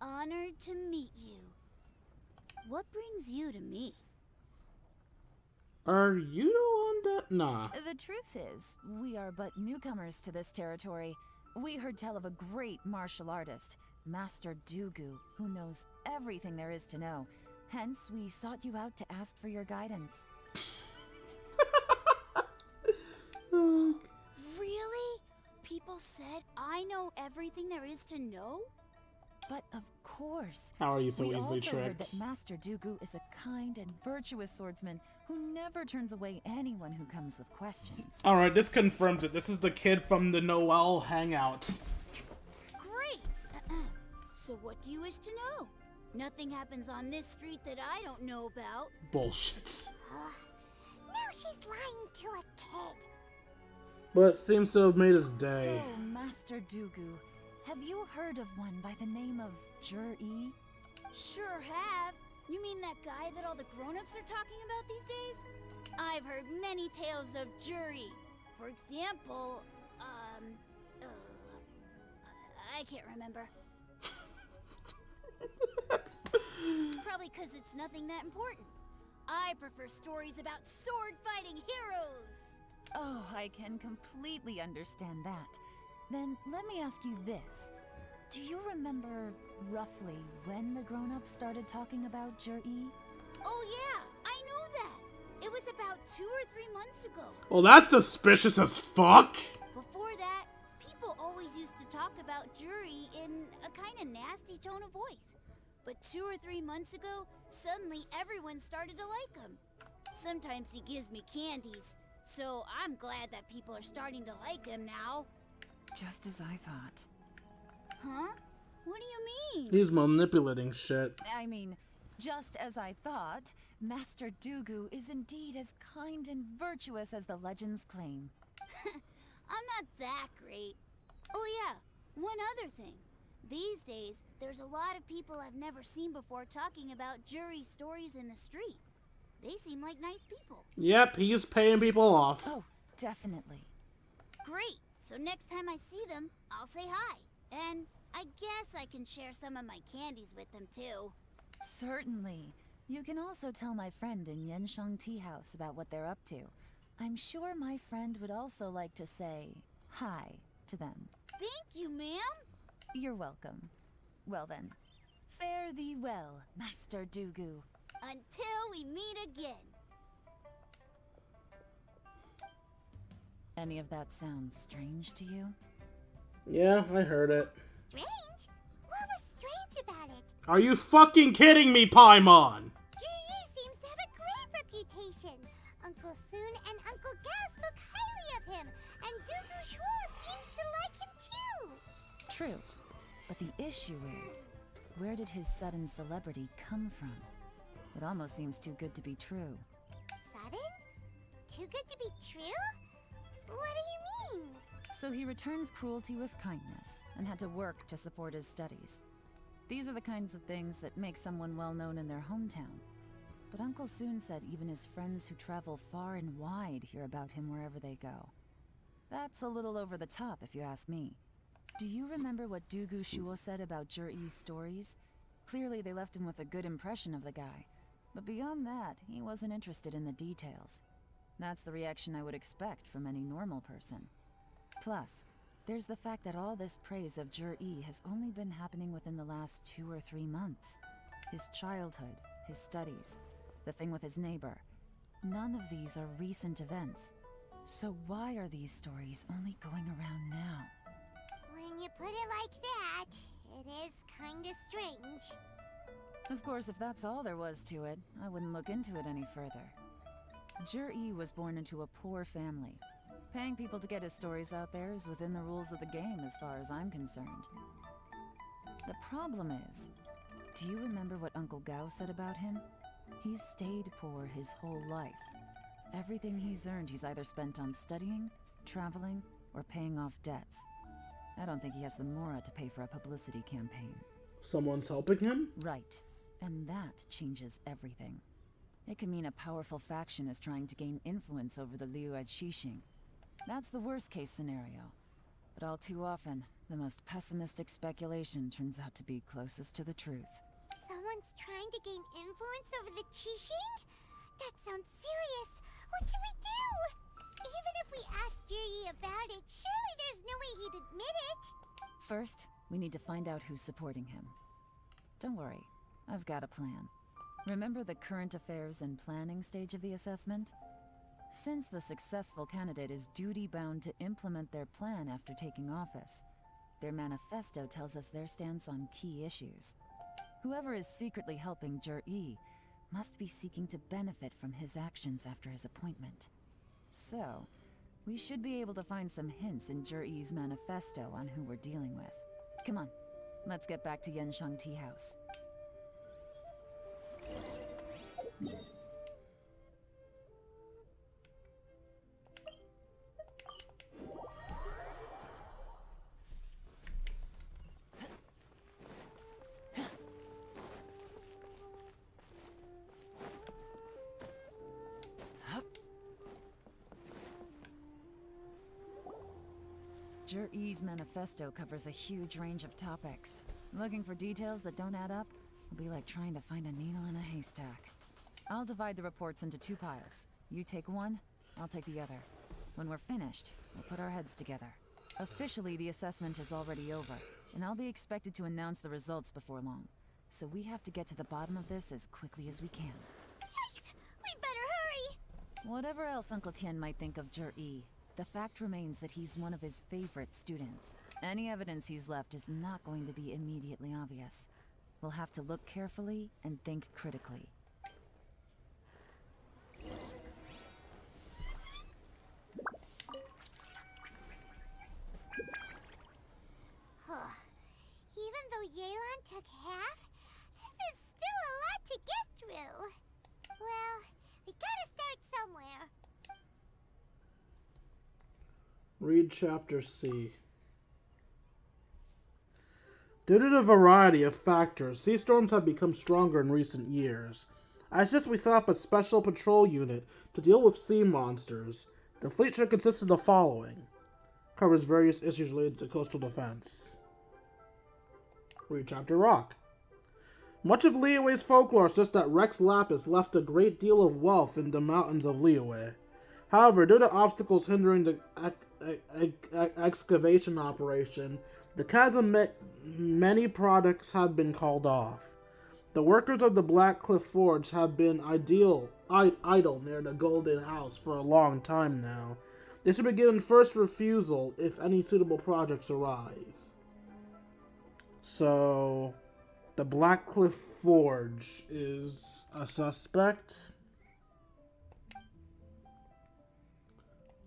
honored to meet you. What brings you to me? Are you the one that... Nah. The truth is, we are but newcomers to this territory. We heard tell of a great martial artist, Master Dugu, who knows everything there is to know. Hence, we sought you out to ask for your guidance. Really? people said I know everything there is to know? But of course. How are you so we easily also heard tricked? that Master Dooku is a kind and virtuous swordsman who never turns away anyone who comes with questions. Alright, this confirms it. This is the kid from the Noel hangout. Great! So what do you wish to know? Nothing happens on this street that I don't know about. Bullshit. Now she's lying to a kid. But it seems to have made his day. So, Master Dooku, have you heard of one by the name of Jur-E? Sure have. You mean that guy that all the grown-ups are talking about these days? I've heard many tales of Juri. For example, I can't remember. Probably because it's nothing that important. I prefer stories about sword-fighting heroes. Oh, I can completely understand that. Then let me ask you this. Do you remember roughly when the grown-ups started talking about Jur-E? Oh yeah, I know that. It was about 2 or 3 months ago. Well, that's suspicious as fuck. Before that, people always used to talk about Juri in a kind of nasty tone of voice. But 2 or 3 months ago, suddenly everyone started to like him. Sometimes he gives me candies, so I'm glad that people are starting to like him now. Just as I thought. Huh? What do you mean? He's manipulating shit. I mean, just as I thought, Master Dooku is indeed as kind and virtuous as the legends claim. I'm not that great. Oh yeah, one other thing. These days, there's a lot of people I've never seen before talking about Juri stories in the street. They seem like nice people. Yep, he's paying people off. Oh, definitely. Great! So next time I see them, I'll say hi. And I guess I can share some of my candies with them too. Certainly. You can also tell my friend in Yenshang Tea House about what they're up to. I'm sure my friend would also like to say hi to them. Thank you, ma'am. You're welcome. Well then, fare thee well, Master Dooku. Until we meet again. Any of that sound strange to you? Yeah, I heard it. Strange? What was strange about it? Are you fucking kidding me, Paimon? Juri seems to have a great reputation. Uncle Soon and Uncle Gas spoke highly of him, and Dooku Shuo seems to like him too. True. But the issue is, where did his sudden celebrity come from? It almost seems too good to be true. Sudden? Too good to be true? What do you mean? So he returns cruelty with kindness, and had to work to support his studies. These are the kinds of things that make someone well known in their hometown. But Uncle Soon said even his friends who travel far and wide hear about him wherever they go. That's a little over the top, if you ask me. Do you remember what Dooku Shuo said about Jur-E's stories? Clearly they left him with a good impression of the guy. But beyond that, he wasn't interested in the details. That's the reaction I would expect from any normal person. Plus, there's the fact that all this praise of Jur-E has only been happening within the last 2 or 3 months. His childhood, his studies, the thing with his neighbor. None of these are recent events. So why are these stories only going around now? When you put it like that, it is kinda strange. Of course, if that's all there was to it, I wouldn't look into it any further. Jur-E was born into a poor family. Paying people to get his stories out there is within the rules of the game as far as I'm concerned. The problem is, do you remember what Uncle Gao said about him? He's stayed poor his whole life. Everything he's earned he's either spent on studying, traveling, or paying off debts. I don't think he has the mora to pay for a publicity campaign. Someone's helping him? Right. And that changes everything. It could mean a powerful faction is trying to gain influence over the liyue. That's the worst case scenario. But all too often, the most pessimistic speculation turns out to be closest to the truth. Someone's trying to gain influence over the Qixing? That sounds serious. What should we do? Even if we asked Juri about it, surely there's no way he'd admit it. First, we need to find out who's supporting him. Don't worry, I've got a plan. Remember the current affairs and planning stage of the assessment? Since the successful candidate is duty-bound to implement their plan after taking office, their manifesto tells us their stance on key issues. Whoever is secretly helping Jur-E must be seeking to benefit from his actions after his appointment. So, we should be able to find some hints in Jur-E's manifesto on who we're dealing with. Come on, let's get back to Yenshang Tea House. Jur-E's manifesto covers a huge range of topics. Looking for details that don't add up will be like trying to find a needle in a haystack. I'll divide the reports into 2 piles. You take one, I'll take the other. When we're finished, we'll put our heads together. Officially, the assessment is already over, and I'll be expected to announce the results before long. So we have to get to the bottom of this as quickly as we can. Yikes! We better hurry! Whatever else Uncle Tian might think of Jur-E, the fact remains that he's one of his favorite students. Any evidence he's left is not going to be immediately obvious. We'll have to look carefully and think critically. Even though Yelan took half, this is still a lot to get through. Well, we gotta start somewhere. Read Chapter C. Due to the variety of factors, sea storms have become stronger in recent years. As such, we set up a special patrol unit to deal with sea monsters. The fleet should consist of the following. Covers various issues related to coastal defense. Read Chapter Rock. Much of Liyue's folklore suggests that Rex Lapis left a great deal of wealth in the mountains of Liyue. However, due to obstacles hindering the excavation operation, the chasm many products have been called off. The workers of the Black Cliff Forge have been idle near the Golden House for a long time now. They should be given first refusal if any suitable projects arise. So, the Black Cliff Forge is a suspect.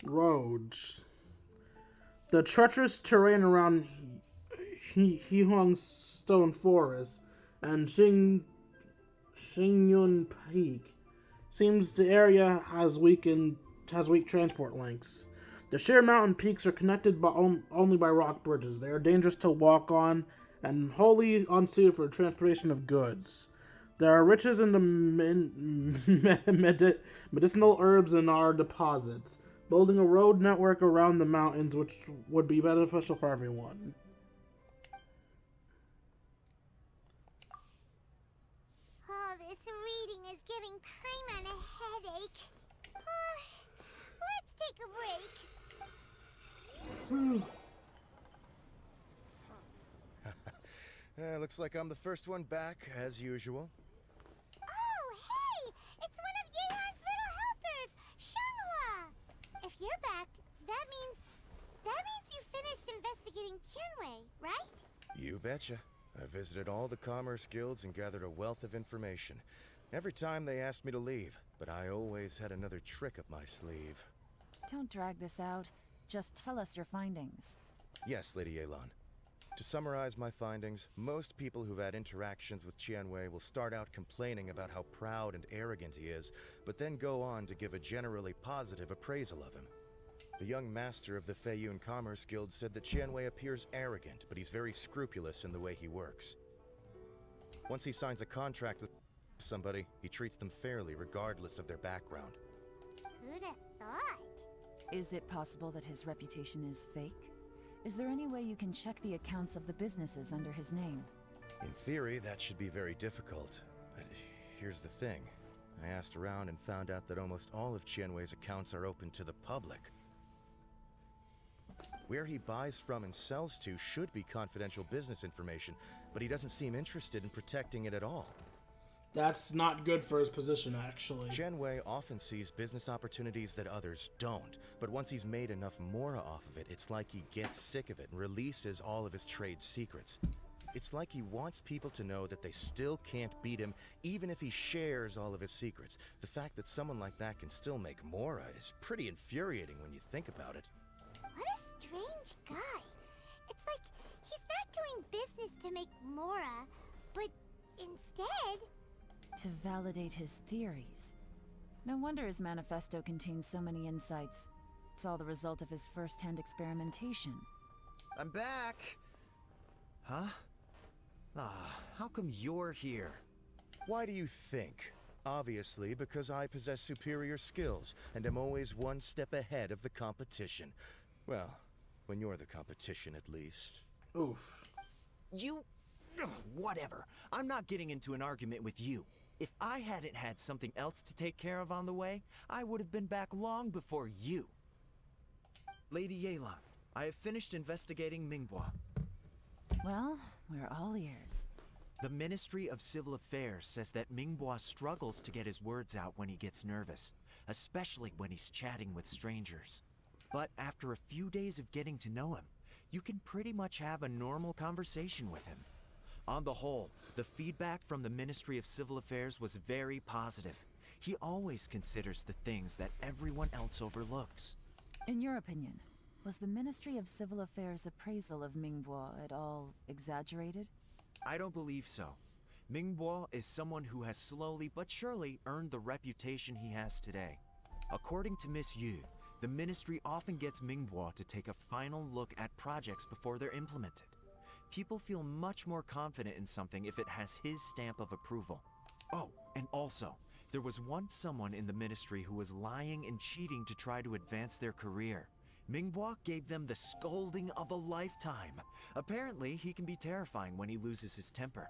Roads. The treacherous terrain around Hehuang Stone Forest and Xingyun Peak seems the area has weak transport links. The sheer mountain peaks are connected only by rock bridges. They are dangerous to walk on and wholly unsuited for the transportation of goods. There are riches in the medicinal herbs in our deposits, building a road network around the mountains which would be beneficial for everyone. Oh, this reading is giving Paimon a headache. Let's take a break. Looks like I'm the first one back, as usual. Oh, hey! It's one of Yelan's little helpers, Shanghua! If you're back, that means you finished investigating Tianwei, right? You betcha. I visited all the commerce guilds and gathered a wealth of information. Every time they asked me to leave, but I always had another trick up my sleeve. Don't drag this out. Just tell us your findings. Yes, Lady Yelan. To summarize my findings, most people who've had interactions with Tianwei will start out complaining about how proud and arrogant he is, but then go on to give a generally positive appraisal of him. The young master of the Feiyun Commerce Guild said that Tianwei appears arrogant, but he's very scrupulous in the way he works. Once he signs a contract with somebody, he treats them fairly regardless of their background. Who'd have thought? Is it possible that his reputation is fake? Is there any way you can check the accounts of the businesses under his name? In theory, that should be very difficult. But here's the thing. I asked around and found out that almost all of Tianwei's accounts are open to the public. Where he buys from and sells to should be confidential business information, but he doesn't seem interested in protecting it at all. That's not good for his position, actually. Qianwei often sees business opportunities that others don't, but once he's made enough mora off of it, it's like he gets sick of it and releases all of his trade secrets. It's like he wants people to know that they still can't beat him, even if he shares all of his secrets. The fact that someone like that can still make mora is pretty infuriating when you think about it. What a strange guy. It's like he's not doing business to make mora, but instead... To validate his theories. No wonder his manifesto contains so many insights. It's all the result of his first-hand experimentation. I'm back! Huh? Ah, how come you're here? Why do you think? Obviously, because I possess superior skills, and am always one step ahead of the competition. Well, when you're the competition, at least. Oof. You... Ugh, whatever. I'm not getting into an argument with you. If I hadn't had something else to take care of on the way, I would have been back long before you. Lady Yelan, I have finished investigating Ningguang. Well, we're all ears. The Ministry of Civil Affairs says that Ningguang struggles to get his words out when he gets nervous, especially when he's chatting with strangers. But after a few days of getting to know him, you can pretty much have a normal conversation with him. On the whole, the feedback from the Ministry of Civil Affairs was very positive. He always considers the things that everyone else overlooks. In your opinion, was the Ministry of Civil Affairs' appraisal of Ningguang at all exaggerated? I don't believe so. Ningguang is someone who has slowly but surely earned the reputation he has today. According to Miss Yu, the Ministry often gets Ningguang to take a final look at projects before they're implemented. People feel much more confident in something if it has his stamp of approval. Oh, and also, there was once someone in the Ministry who was lying and cheating to try to advance their career. Ningguang gave them the scolding of a lifetime. Apparently, he can be terrifying when he loses his temper.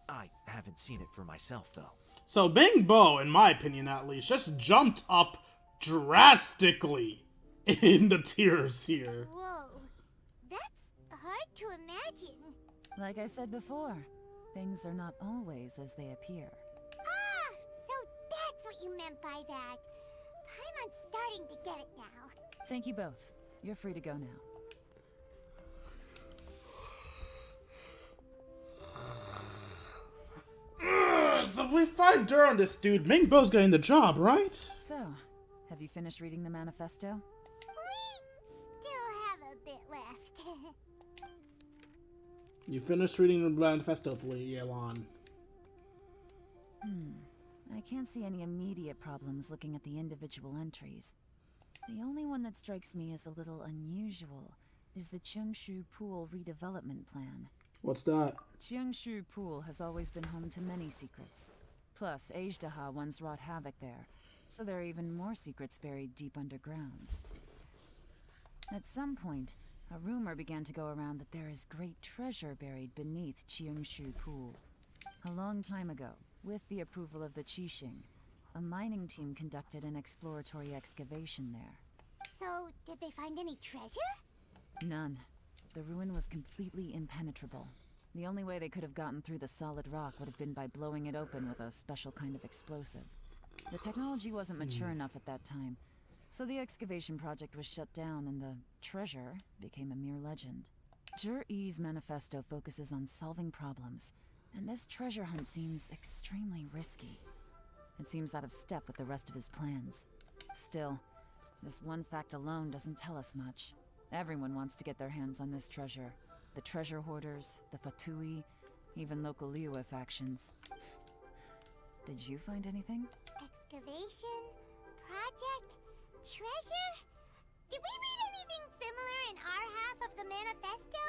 I haven't seen it for myself, though. So Bingbo, in my opinion at least, just jumped up drastically in the tiers here. Whoa, that's hard to imagine. Like I said before, things are not always as they appear. Ah, so that's what you meant by that. Paimon's starting to get it now. Thank you both. You're free to go now. So if we find dirt on this dude, Mingbo's getting the job, right? So, have you finished reading the manifesto? We still have a bit left. You finished reading the manifesto, Yelan. I can't see any immediate problems looking at the individual entries. The only one that strikes me as a little unusual is the Cheungshu Pool redevelopment plan. What's that? Cheungshu Pool has always been home to many secrets. Plus, Ajdaha once wrought havoc there, so there are even more secrets buried deep underground. At some point, a rumor began to go around that there is great treasure buried beneath Cheungshu Pool. A long time ago, with the approval of the Qixing, a mining team conducted an exploratory excavation there. So, did they find any treasure? None. The ruin was completely impenetrable. The only way they could have gotten through the solid rock would have been by blowing it open with a special kind of explosive. The technology wasn't mature enough at that time, so the excavation project was shut down and the treasure became a mere legend. Zhi-Yi's manifesto focuses on solving problems, and this treasure hunt seems extremely risky. It seems out of step with the rest of his plans. Still, this one fact alone doesn't tell us much. Everyone wants to get their hands on this treasure. The treasure hoarders, the Fatui, even local liyue factions. Did you find anything? Excavation? Project? Treasure? Did we read anything similar in our half of the manifesto?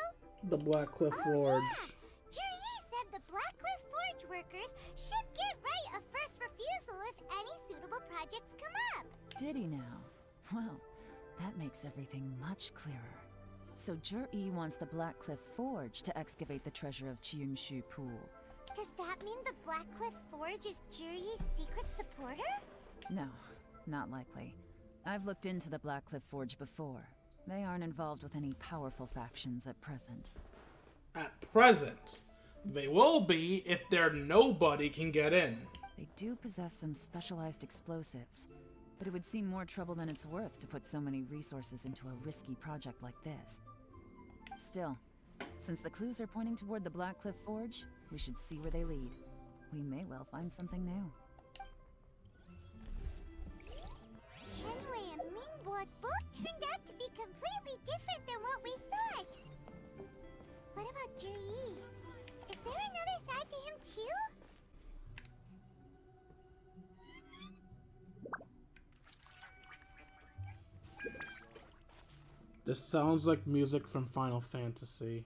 The Black Cliff Forge. Yeah. Zhi-Yi said the Black Cliff Forge workers should get right of first refusal if any suitable projects come up. Did he now? Well, that makes everything much clearer. So Zhi-Yi wants the Black Cliff Forge to excavate the treasure of Cheungshu Pool. Does that mean the Black Cliff Forge is Zhi-Yi's secret supporter? No, not likely. I've looked into the Black Cliff Forge before. They aren't involved with any powerful factions at present. At present? They will be if their nobody can get in. They do possess some specialized explosives, but it would seem more trouble than it's worth to put so many resources into a risky project like this. Still, since the clues are pointing toward the Blackcliff Forge, we should see where they lead. We may well find something new. Shenwei and Mingbo both turned out to be completely different than what we thought. What about Zhi? Is there another side to him too? This sounds like music from Final Fantasy.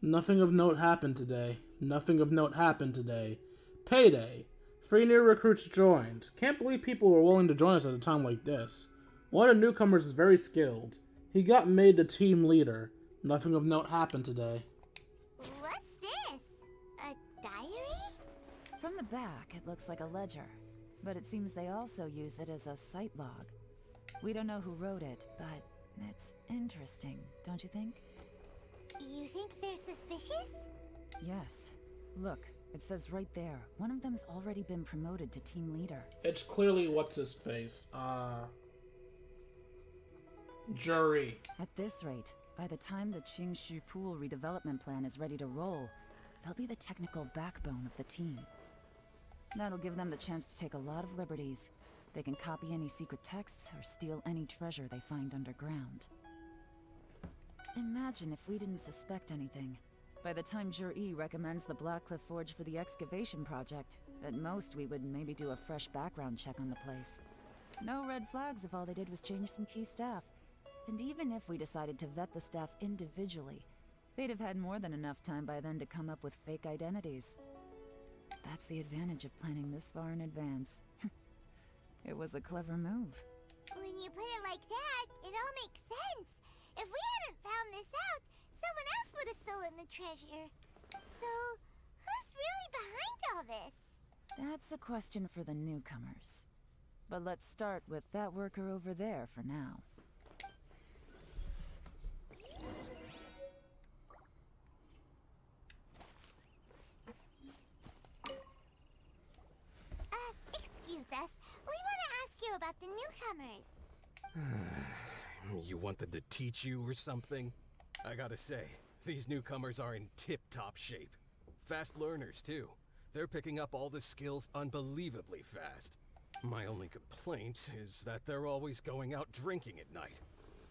Nothing of note happened today. Nothing of note happened today. Payday. 3 new recruits joined. Can't believe people were willing to join us at a time like this. One of the newcomers is very skilled. He got made the team leader. Nothing of note happened today. What's this? A diary? From the back, it looks like a ledger, but it seems they also use it as a site log. We don't know who wrote it, but it's interesting, don't you think? You think they're suspicious? Yes. Look, it says right there, one of them's already been promoted to team leader. It's clearly what's-his-face. Jury. At this rate, by the time the Qingshu Pool redevelopment plan is ready to roll, they'll be the technical backbone of the team. That'll give them the chance to take a lot of liberties. They can copy any secret texts or steal any treasure they find underground. Imagine if we didn't suspect anything. By the time Zhi recommends the Blackcliff Forge for the excavation project, at most we would maybe do a fresh background check on the place. No red flags if all they did was change some key staff. And even if we decided to vet the staff individually, they'd have had more than enough time by then to come up with fake identities. That's the advantage of planning this far in advance. It was a clever move. When you put it like that, it all makes sense. If we hadn't found this out, someone else would have stolen the treasure. So, who's really behind all this? That's a question for the newcomers. But let's start with that worker over there for now. Excuse us. We want to ask you about the newcomers. You want them to teach you or something? I gotta say, these newcomers are in tip-top shape. Fast learners, too. They're picking up all the skills unbelievably fast. My only complaint is that they're always going out drinking at night.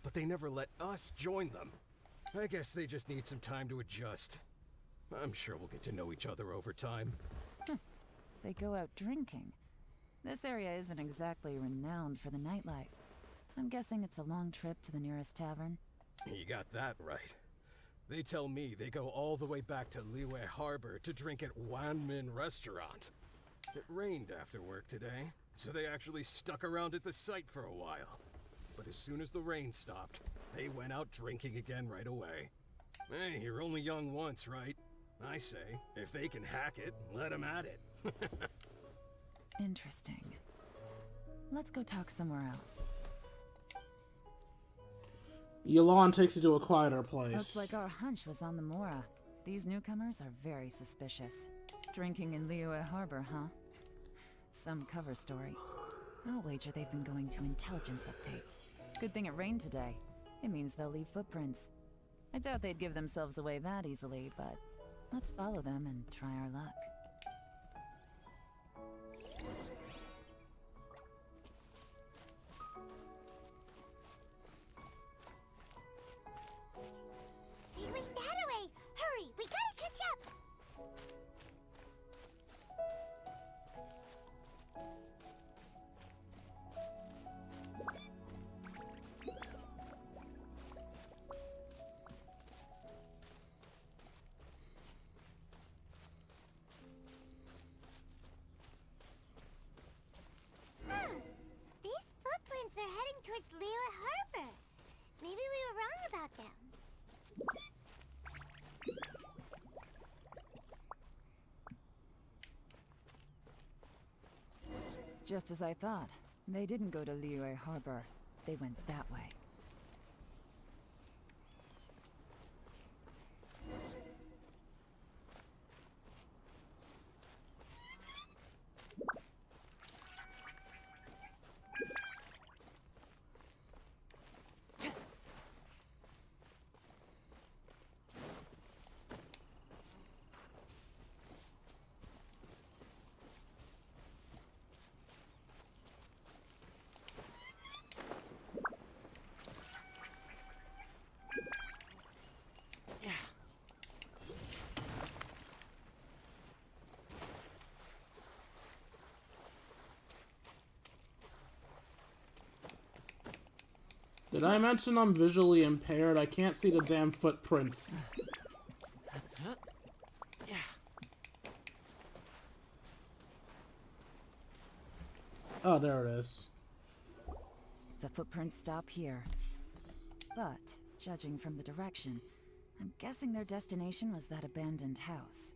But they never let us join them. I guess they just need some time to adjust. I'm sure we'll get to know each other over time. They go out drinking. This area isn't exactly renowned for the nightlife. I'm guessing it's a long trip to the nearest tavern. You got that right. They tell me they go all the way back to Liyue Harbor to drink at Wanmin Restaurant. It rained after work today, so they actually stuck around at the site for a while. But as soon as the rain stopped, they went out drinking again right away. Hey, you're only young once, right? I say, if they can hack it, let them at it. Interesting. Let's go talk somewhere else. Yelan takes you to a quieter place. Looks like our hunch was on the Mora. These newcomers are very suspicious. Drinking in Liyue Harbor, huh? Some cover story. I'll wager they've been going to intelligence updates. Good thing it rained today. It means they'll leave footprints. I doubt they'd give themselves away that easily, but let's follow them and try our luck. They went that way! Hurry, we gotta catch up! These footprints are heading towards Liyue Harbor. Maybe we were wrong about them. Just as I thought. They didn't go to Liyue Harbor. they went that way. Did I mention I'm visually impaired? I can't see the damn footprints. Oh, there it is. The footprints stop here. But, judging from the direction, I'm guessing their destination was that abandoned house.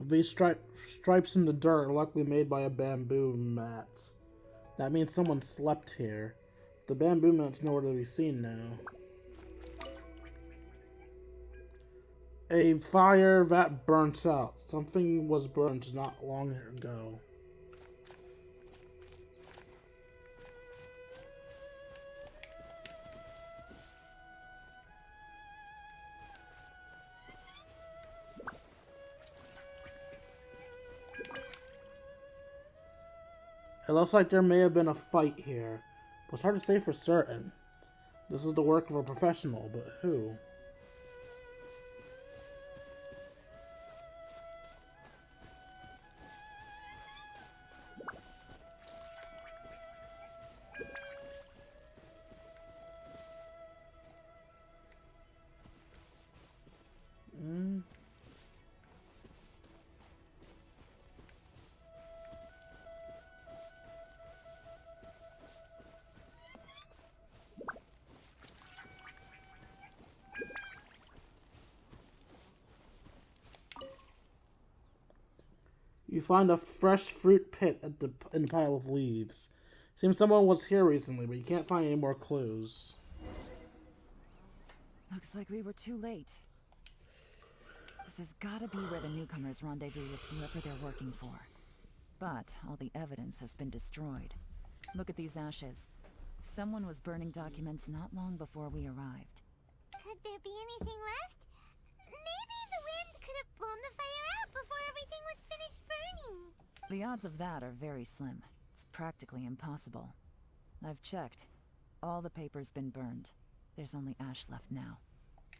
These stripes in the dirt are likely made by a bamboo mat. That means someone slept here. The bamboo mat's nowhere to be seen now. A fire that burns out. Something was burned not long ago. It looks like there may have been a fight here, but it's hard to say for certain. This is the work of a professional, but who? You find a fresh fruit pit in a pile of leaves. Seems someone was here recently, but you can't find any more clues. Looks like we were too late. This has gotta be where the newcomers rendezvous with whoever they're working for. But all the evidence has been destroyed. Look at these ashes. Someone was burning documents not long before we arrived. Could there be anything left? Maybe the wind could have blown the fire out before everything was finished burning. The odds of that are very slim. It's practically impossible. I've checked. All the paper's been burned. There's only ash left now.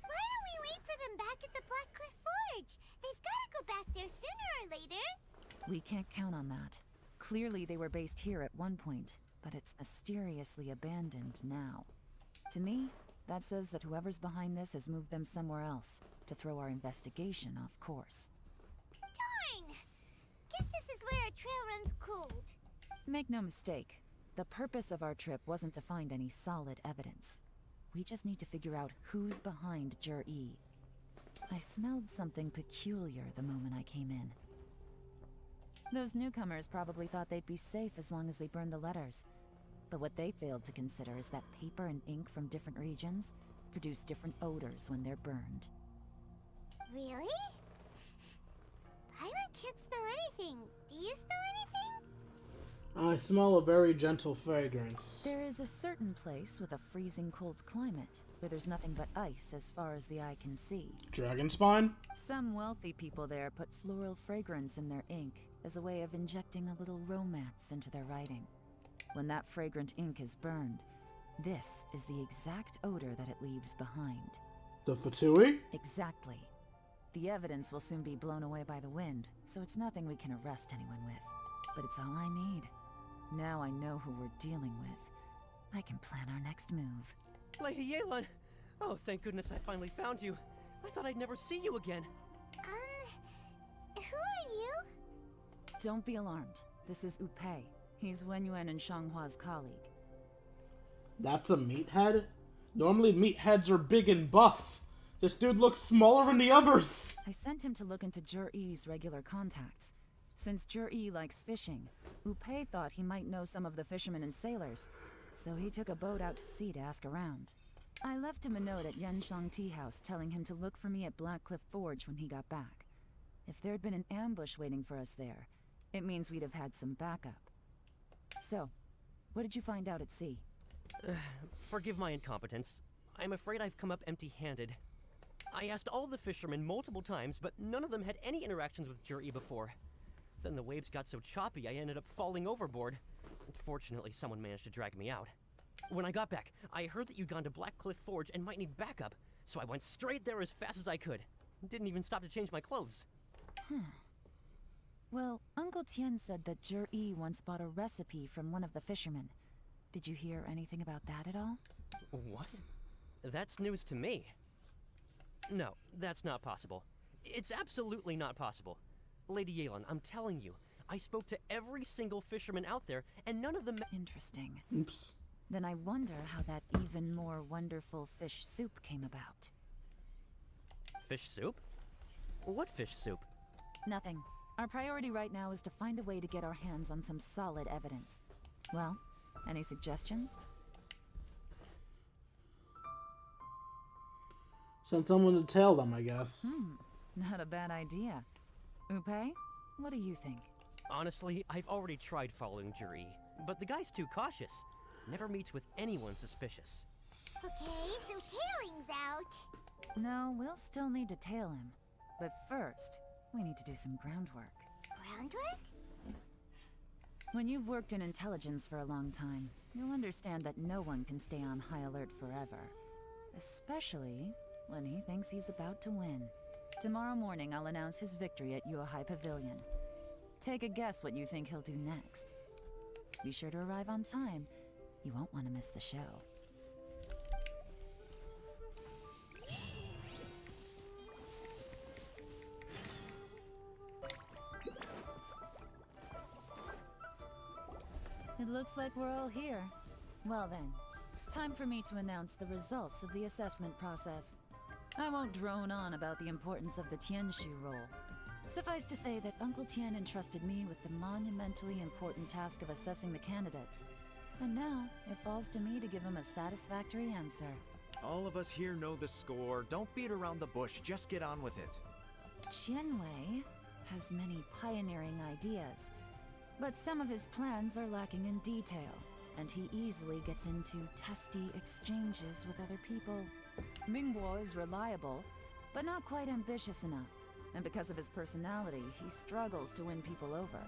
Why don't we wait for them back at the Black Cliff Forge? They've got to go back there sooner or later. We can't count on that. Clearly they were based here at one point, but it's mysteriously abandoned now. To me, that says that whoever's behind this has moved them somewhere else, to throw our investigation off course. Darn! Guess this is where our trail runs cold. Make no mistake, the purpose of our trip wasn't to find any solid evidence. We just need to figure out who's behind Jur-E. I smelled something peculiar the moment I came in. Those newcomers probably thought they'd be safe as long as they burned the letters. But what they failed to consider is that paper and ink from different regions produce different odors when they're burned. Really? Paimon can't smell anything. Do you smell anything? I smell a very gentle fragrance. There is a certain place with a freezing cold climate where there's nothing but ice as far as the eye can see. Dragon spine? Some wealthy people there put floral fragrance in their ink as a way of injecting a little romance into their writing. When that fragrant ink is burned, this is the exact odor that it leaves behind. The Fatui? Exactly. The evidence will soon be blown away by the wind, so it's nothing we can arrest anyone with. But it's all I need. Now I know who we're dealing with. I can plan our next move. Lady Yelan! Oh, thank goodness I finally found you. I thought I'd never see you again. Who are you? Don't be alarmed. This is Upei. He's Wenyuan and Shanghua's colleague. That's a meathead? Normally meatheads are big and buff. This dude looks smaller than the others. I sent him to look into Jur-E's regular contacts. Since Jur-E likes fishing, Upe thought he might know some of the fishermen and sailors, so he took a boat out to sea to ask around. I left him a note at Yenshang Tea House telling him to look for me at Blackcliff Forge when he got back. If there'd been an ambush waiting for us there, it means we'd have had some backup. So, what did you find out at sea? Forgive my incompetence. I'm afraid I've come up empty-handed. I asked all the fishermen multiple times, but none of them had any interactions with Jur-E before. Then the waves got so choppy I ended up falling overboard. Fortunately, someone managed to drag me out. When I got back, I heard that you'd gone to Blackcliff Forge and might need backup, so I went straight there as fast as I could. Didn't even stop to change my clothes. Well, Uncle Tien said that Jur-E once bought a recipe from one of the fishermen. Did you hear anything about that at all? What? That's news to me. No, that's not possible. It's absolutely not possible. Lady Yelan, I'm telling you, I spoke to every single fisherman out there, and none of them... Interesting. Oops. Then I wonder how that even more wonderful fish soup came about. Fish soup? What fish soup? Nothing. Our priority right now is to find a way to get our hands on some solid evidence. Well, any suggestions? Send someone to tell them, I guess. Not a bad idea. Upe, what do you think? Honestly, I've already tried following Jur-E, but the guy's too cautious. Never meets with anyone suspicious. Okay, so tailing's out. No, we'll still need to tail him. But first, we need to do some groundwork. Groundwork? When you've worked in intelligence for a long time, you'll understand that no one can stay on high alert forever. Especially when he thinks he's about to win. Tomorrow morning, I'll announce his victory at Yuehai Pavilion. Take a guess what you think he'll do next. Be sure to arrive on time. You won't want to miss the show. It looks like we're all here. Well then, time for me to announce the results of the assessment process. I won't drone on about the importance of the Tianshu role. Suffice to say that Uncle Tien entrusted me with the monumentally important task of assessing the candidates. And now, it falls to me to give him a satisfactory answer. All of us here know the score. Don't beat around the bush, just get on with it. Qianwei has many pioneering ideas, but some of his plans are lacking in detail, and he easily gets into testy exchanges with other people. Mingguo is reliable, but not quite ambitious enough, and because of his personality, he struggles to win people over.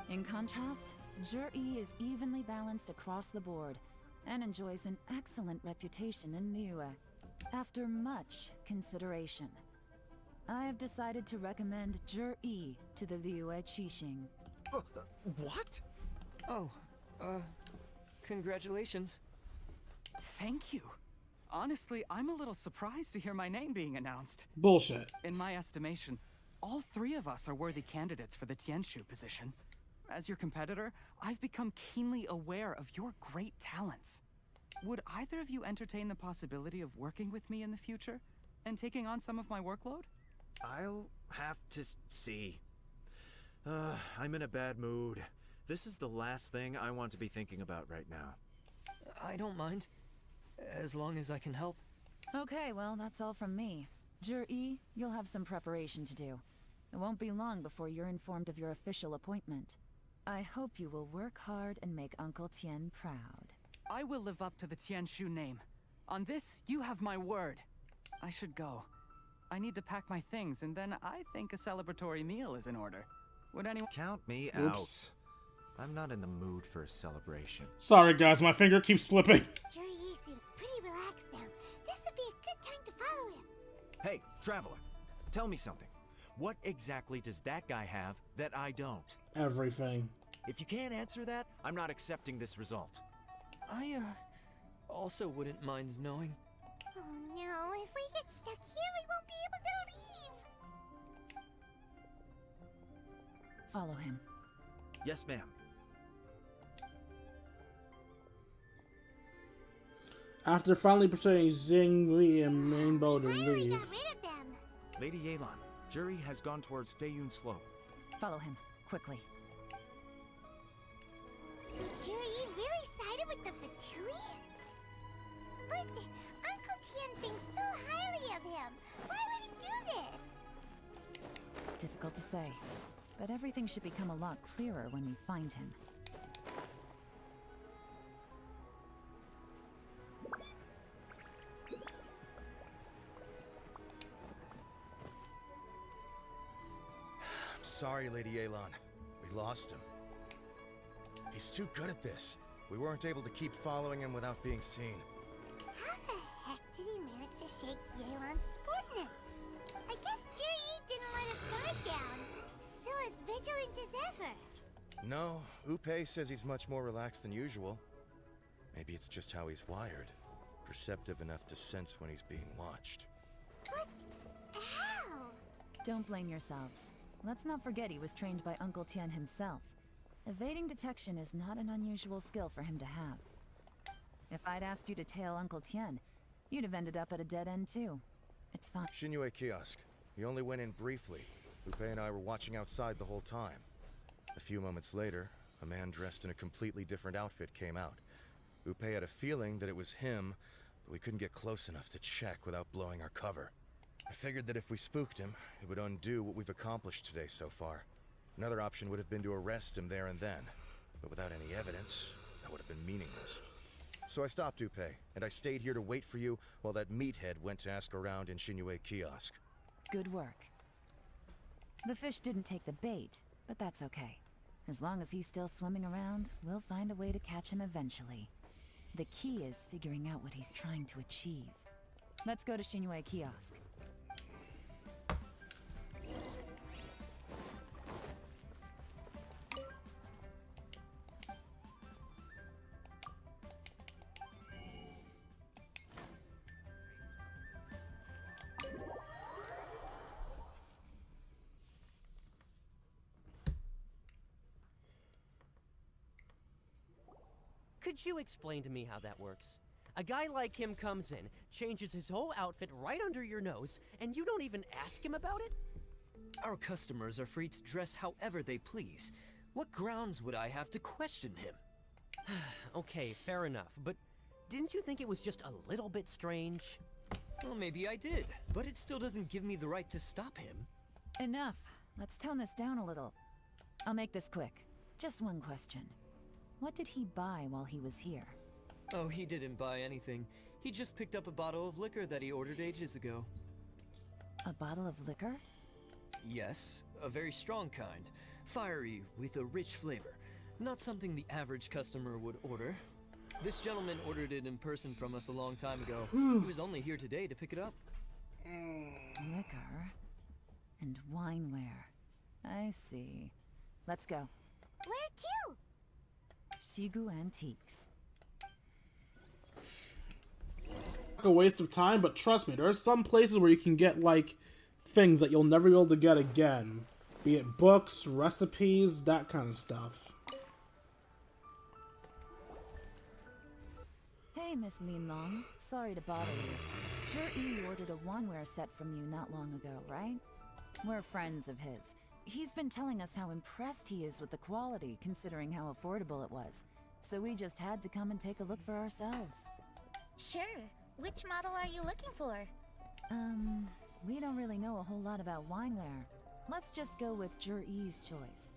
In contrast, Jur-E is evenly balanced across the board, and enjoys an excellent reputation in liyue. After much consideration, I have decided to recommend Jur-E to the liyue Qixing. What? Oh, congratulations. Thank you. Honestly, I'm a little surprised to hear my name being announced. Bullshit. In my estimation, all three of us are worthy candidates for the Tianshu position. As your competitor, I've become keenly aware of your great talents. Would either of you entertain the possibility of working with me in the future and taking on some of my workload? I'll have to see. I'm in a bad mood. This is the last thing I want to be thinking about right now. I don't mind, as long as I can help. Okay, well, that's all from me. Jur-E, you'll have some preparation to do. It won't be long before you're informed of your official appointment. I hope you will work hard and make Uncle Tien proud. I will live up to the Tianshu name. On this, you have my word. I should go. I need to pack my things, and then I think a celebratory meal is in order. Would anyone... Count me Oops. out. I'm not in the mood for a celebration. Sorry, guys, my finger keeps flipping. Jur-E seems pretty relaxed now. This would be a good time to follow him. Hey, Traveler, tell me something. What exactly does that guy have that I don't? Everything. If you can't answer that, I'm not accepting this result. I, also wouldn't mind knowing. Oh no, if we get stuck here, we won't be able to leave. Follow him. Yes, ma'am. After finally persuading Xingli and Rainbow to Finally leave. got rid of them. Lady Yelan, Jury has gone towards Feiyun Slope. Follow him, quickly. So Jury really sided with the Fatui? But Uncle Tian thinks so highly of him. Why would he do this? Difficult to say, but everything should become a lot clearer when we find him. Sorry, Lady Yelan. We lost him. He's too good at this. We weren't able to keep following him without being seen. How the heck did he manage to shake Yelan's sportness? I guess Jury didn't let his guard down. Still as vigilant as ever. No, Upe says he's much more relaxed than usual. Maybe it's just how he's wired. Perceptive enough to sense when he's being watched. But how? Don't blame yourselves. Let's not forget he was trained by Uncle Tian himself. Evading detection is not an unusual skill for him to have. If I'd asked you to tail Uncle Tian, you'd have ended up at a dead end too. It's fine. Xinyue kiosk. He only went in briefly. Upe and I were watching outside the whole time. A few moments later, a man dressed in a completely different outfit came out. Upe had a feeling that it was him, but we couldn't get close enough to check without blowing our cover. I figured that if we spooked him, it would undo what we've accomplished today so far. Another option would have been to arrest him there and then, but without any evidence, that would have been meaningless. So I stopped Upe, and I stayed here to wait for you while that meathead went to ask around in Xinyue kiosk. Good work. The fish didn't take the bait, but that's okay. As long as he's still swimming around, we'll find a way to catch him eventually. The key is figuring out what he's trying to achieve. Let's go to Xinyue kiosk. Could you explain to me how that works? A guy like him comes in, changes his whole outfit right under your nose, and you don't even ask him about it? Our customers are free to dress however they please. What grounds would I have to question him? Okay, fair enough, but didn't you think it was just a little bit strange? Well, maybe I did, but it still doesn't give me the right to stop him. Enough. Let's tone this down a little. I'll make this quick. Just one question. What did he buy while he was here? Oh, he didn't buy anything. He just picked up a bottle of liquor that he ordered ages ago. A bottle of liquor? Yes, a very strong kind. Fiery, with a rich flavor. Not something the average customer would order. This gentleman ordered it in person from us a long time ago. He was only here today to pick it up. Liquor and wineware. I see. Let's go. Where to? Shigu Antiques. A waste of time, but trust me, there are some places where you can get, like, things that you'll never be able to get again. Be it books, recipes, that kind of stuff. Hey, Miss Linlong. Sorry to bother you. Zhi ordered a wanware set from you not long ago, right? We're friends of his. He's been telling us how impressed he is with the quality, considering how affordable it was. So we just had to come and take a look for ourselves. Sure. Which model are you looking for? We don't really know a whole lot about wineware. Let's just go with Zhi choice.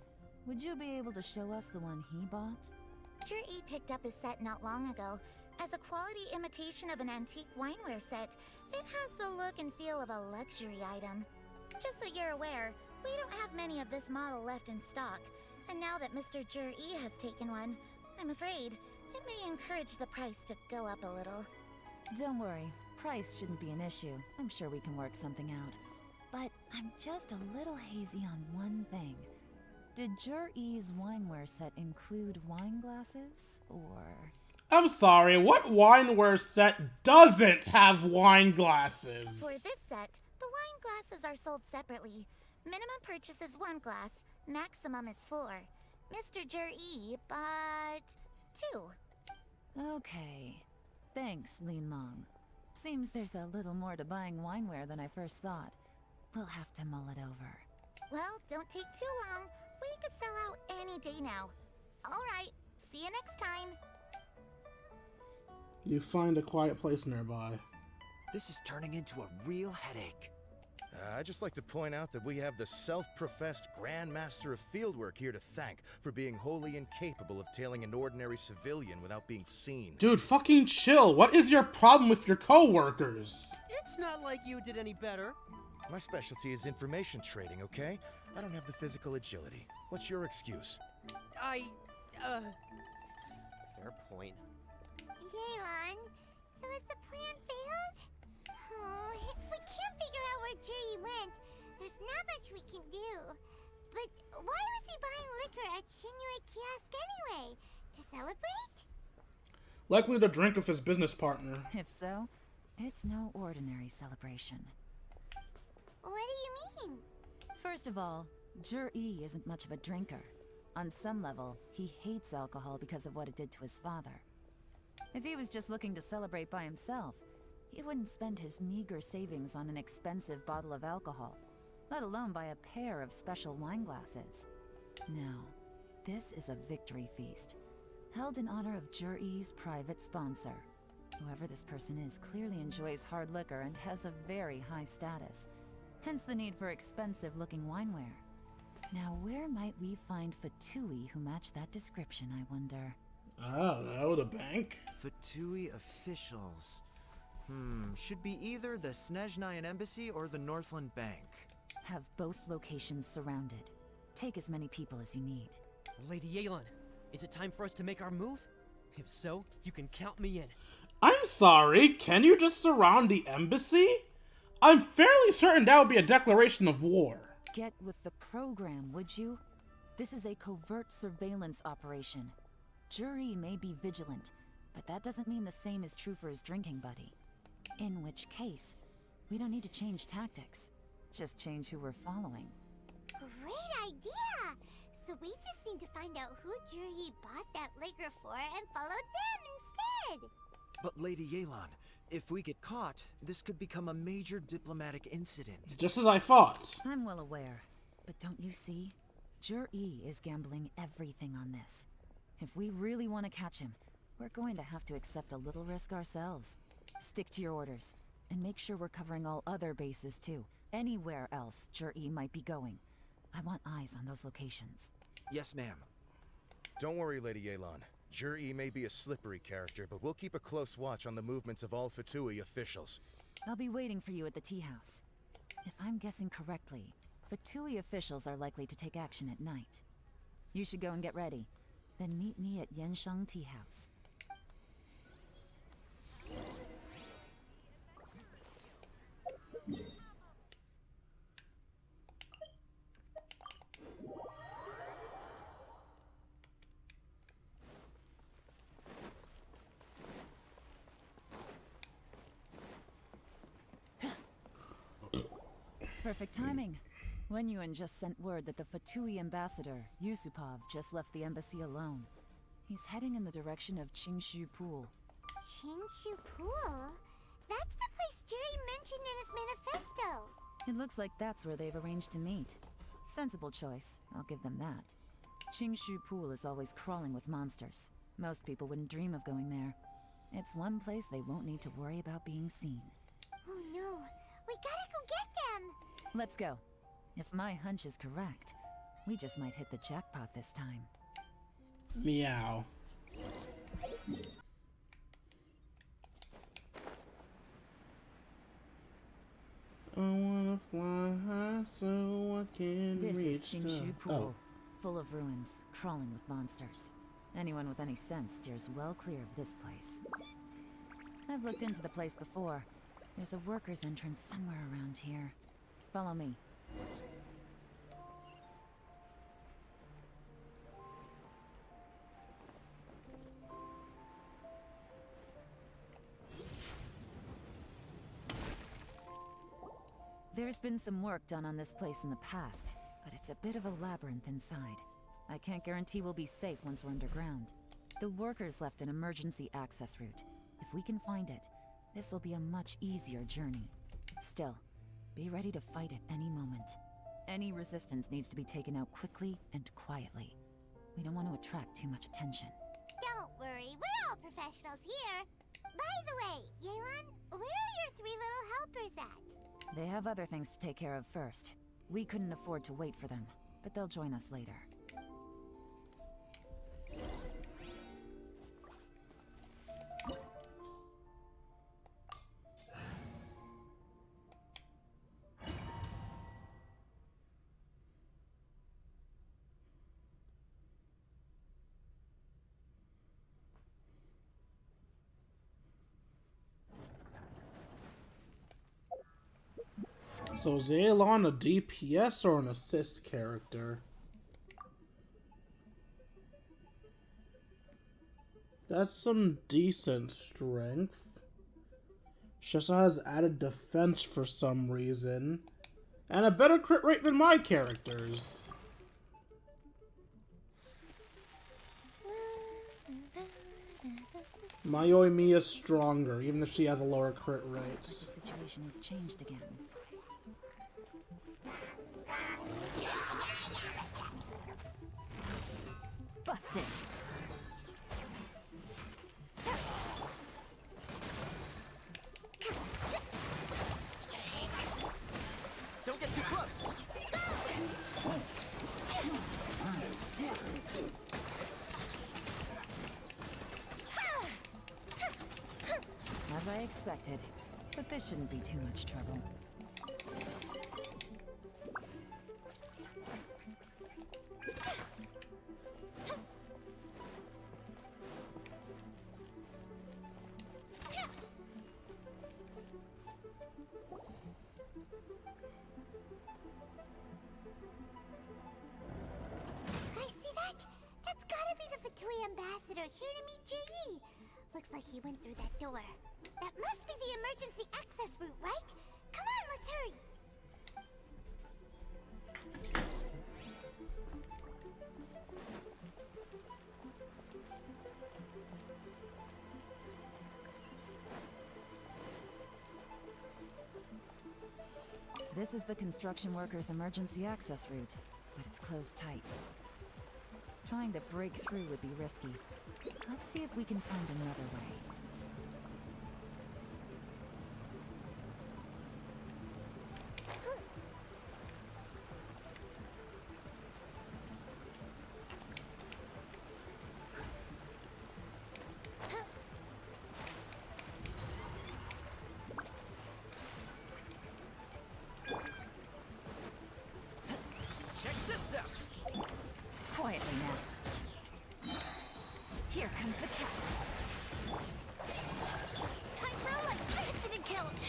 Would you be able to show us the one he bought? Zhi picked up his set not long ago. As a quality imitation of an antique wineware set, it has the look and feel of a luxury item. Just so you're aware, we don't have many of this model left in stock, and now that Mr. Zhi has taken one, I'm afraid it may encourage the price to go up a little. Don't worry, price shouldn't be an issue. I'm sure we can work something out. But I'm just a little hazy on one thing. Did Zhi's wineware set include wine glasses, or...? I'm sorry, what wineware set doesn't have wine glasses? For this set, the wine glasses are sold separately. Minimum purchase is 1 glass, maximum is 4. Mr. Zhi bought 2. Okay. Thanks, Lin Long. Seems there's a little more to buying wineware than I first thought. We'll have to mull it over. Well, don't take too long. We could sell out any day now. Alright, see you next time. You find a quiet place nearby. This is turning into a real headache. I'd just like to point out that we have the self-professed Grand Master of Fieldwork here to thank for being wholly incapable of tailing an ordinary civilian without being seen. Dude, fucking chill. What is your problem with your co-workers? It's not like you did any better. My specialty is information trading, okay? I don't have the physical agility. What's your excuse? Fair point. Yelan, so has the plan failed? Oh, if we can't figure out where Jerry went, there's not much we can do. But why was he buying liquor at Shinue Kiosk anyway? To celebrate? Likely to drink with his business partner. If so, it's no ordinary celebration. What do you mean? First of all, Zhi isn't much of a drinker. On some level, he hates alcohol because of what it did to his father. If he was just looking to celebrate by himself, he wouldn't spend his meager savings on an expensive bottle of alcohol, let alone buy a pair of special wine glasses. No, this is a victory feast, held in honor of Zhi's private sponsor. Whoever this person is clearly enjoys hard liquor and has a very high status, hence the need for expensive-looking wineware. Now, where might we find Fatui who match that description, I wonder? I don't know, the bank? Fatui officials. Should be either the Snezhnayan Embassy or the Northland Bank. Have both locations surrounded. Take as many people as you need. Lady Yelan, is it time for us to make our move? If so, you can count me in. I'm sorry, can you just surround the embassy? I'm fairly certain that would be a declaration of war. Get with the program, would you? This is a covert surveillance operation. Zhi may be vigilant, but that doesn't mean the same is true for his drinking buddy. In which case, we don't need to change tactics. Just change who we're following. Great idea! So we just need to find out who Zhi bought that liquor for and follow them instead! But Lady Yelan, if we get caught, this could become a major diplomatic incident. Just as I thought. I'm well aware, but don't you see? Zhi is gambling everything on this. If we really want to catch him, we're going to have to accept a little risk ourselves. Stick to your orders, and make sure we're covering all other bases too. Anywhere else Zhi might be going. I want eyes on those locations. Yes, ma'am. Don't worry, Lady Yelan. Zhi may be a slippery character, but we'll keep a close watch on the movements of all Fatui officials. I'll be waiting for you at the tea house. If I'm guessing correctly, Fatui officials are likely to take action at night. You should go and get ready. Then meet me at Yenshang Tea House. Perfect timing. Wenyuan just sent word that the Fatui ambassador, Yusupov, just left the embassy alone. He's heading in the direction of Qingshu Pool. Qingshu Pool? That's the place Jerry mentioned in his manifesto. It looks like that's where they've arranged to meet. Sensible choice, I'll give them that. Qingshu Pool is always crawling with monsters. Most people wouldn't dream of going there. It's one place they won't need to worry about being seen. Oh no, we gotta go get them! Let's go. If my hunch is correct, we just might hit the jackpot this time. Meow. I wanna fly high so I can This is reach Qingshu the... Pool, full of ruins, crawling with monsters. Anyone with any sense steers well clear of this place. I've looked into the place before. There's a worker's entrance somewhere around here. Follow me. There's been some work done on this place in the past, but it's a bit of a labyrinth inside. I can't guarantee we'll be safe once we're underground. The workers left an emergency access route. If we can find it, this will be a much easier journey. Still, be ready to fight at any moment. Any resistance needs to be taken out quickly and quietly. We don't want to attract too much attention. Don't worry, we're all professionals here. By the way, Yelan, where are your 3 little helpers at? They have other things to take care of first. We couldn't afford to wait for them, but they'll join us later. So is Yelan a DPS or an assist character? That's some decent strength. She also has added defense for some reason. And a better crit rate than my characters. Mayoi is stronger, even if she has a lower crit rate. The situation has changed again. Busted! Don't get too close! As I expected, but this shouldn't be too much trouble. Ambassador here to meet Ji. Looks like he went through that door. That must be the emergency access route, right? Come on, let's hurry. This is the construction workers' emergency access route, but it's closed tight. Trying to break through would be risky. Let's see if we can find another way. Check this out! Quietly now. Here comes the catch. Time for a light catch and kilt.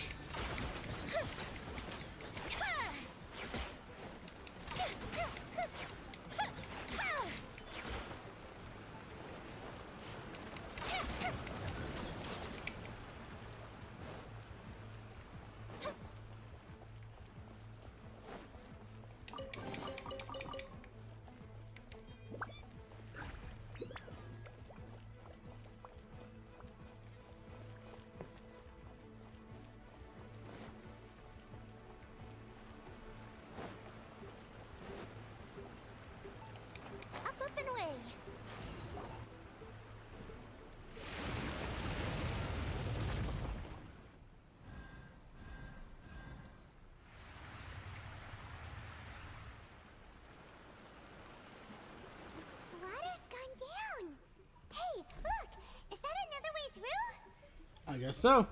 Up and away. The water's gone down. Hey, look! Is that another way through? I guess so.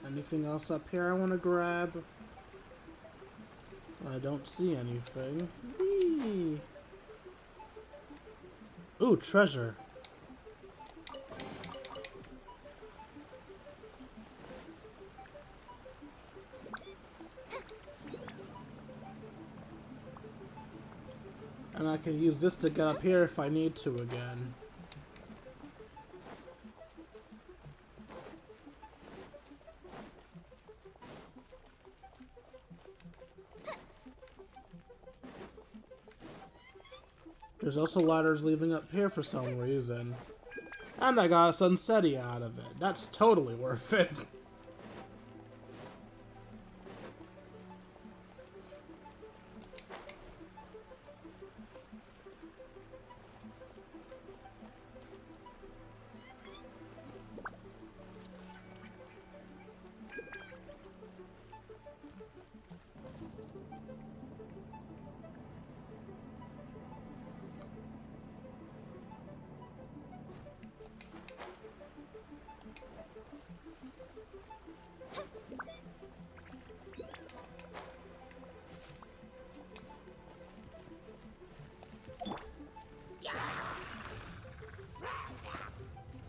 Anything else up here I want to grab? I don't see anything. Whee! Ooh, treasure. And I can use this to get up here if I need to again. There's also ladders leaving up here for some reason. And I got a sunsetty out of it. That's totally worth it.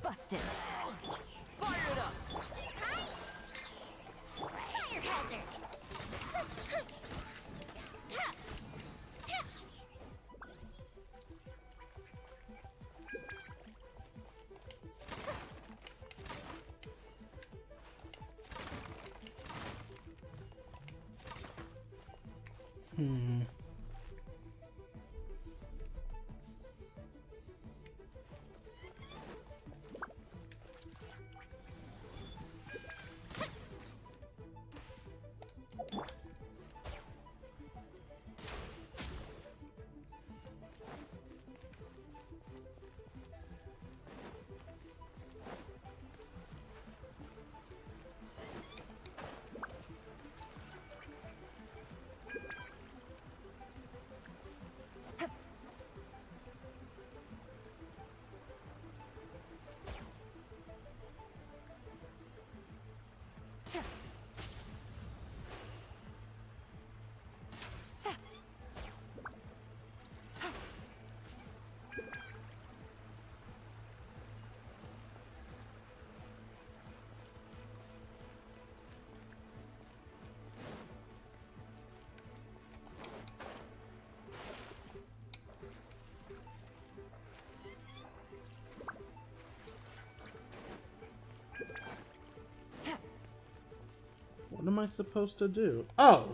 Busted. Fire it up! Fire hazard! What am I supposed to do? Oh!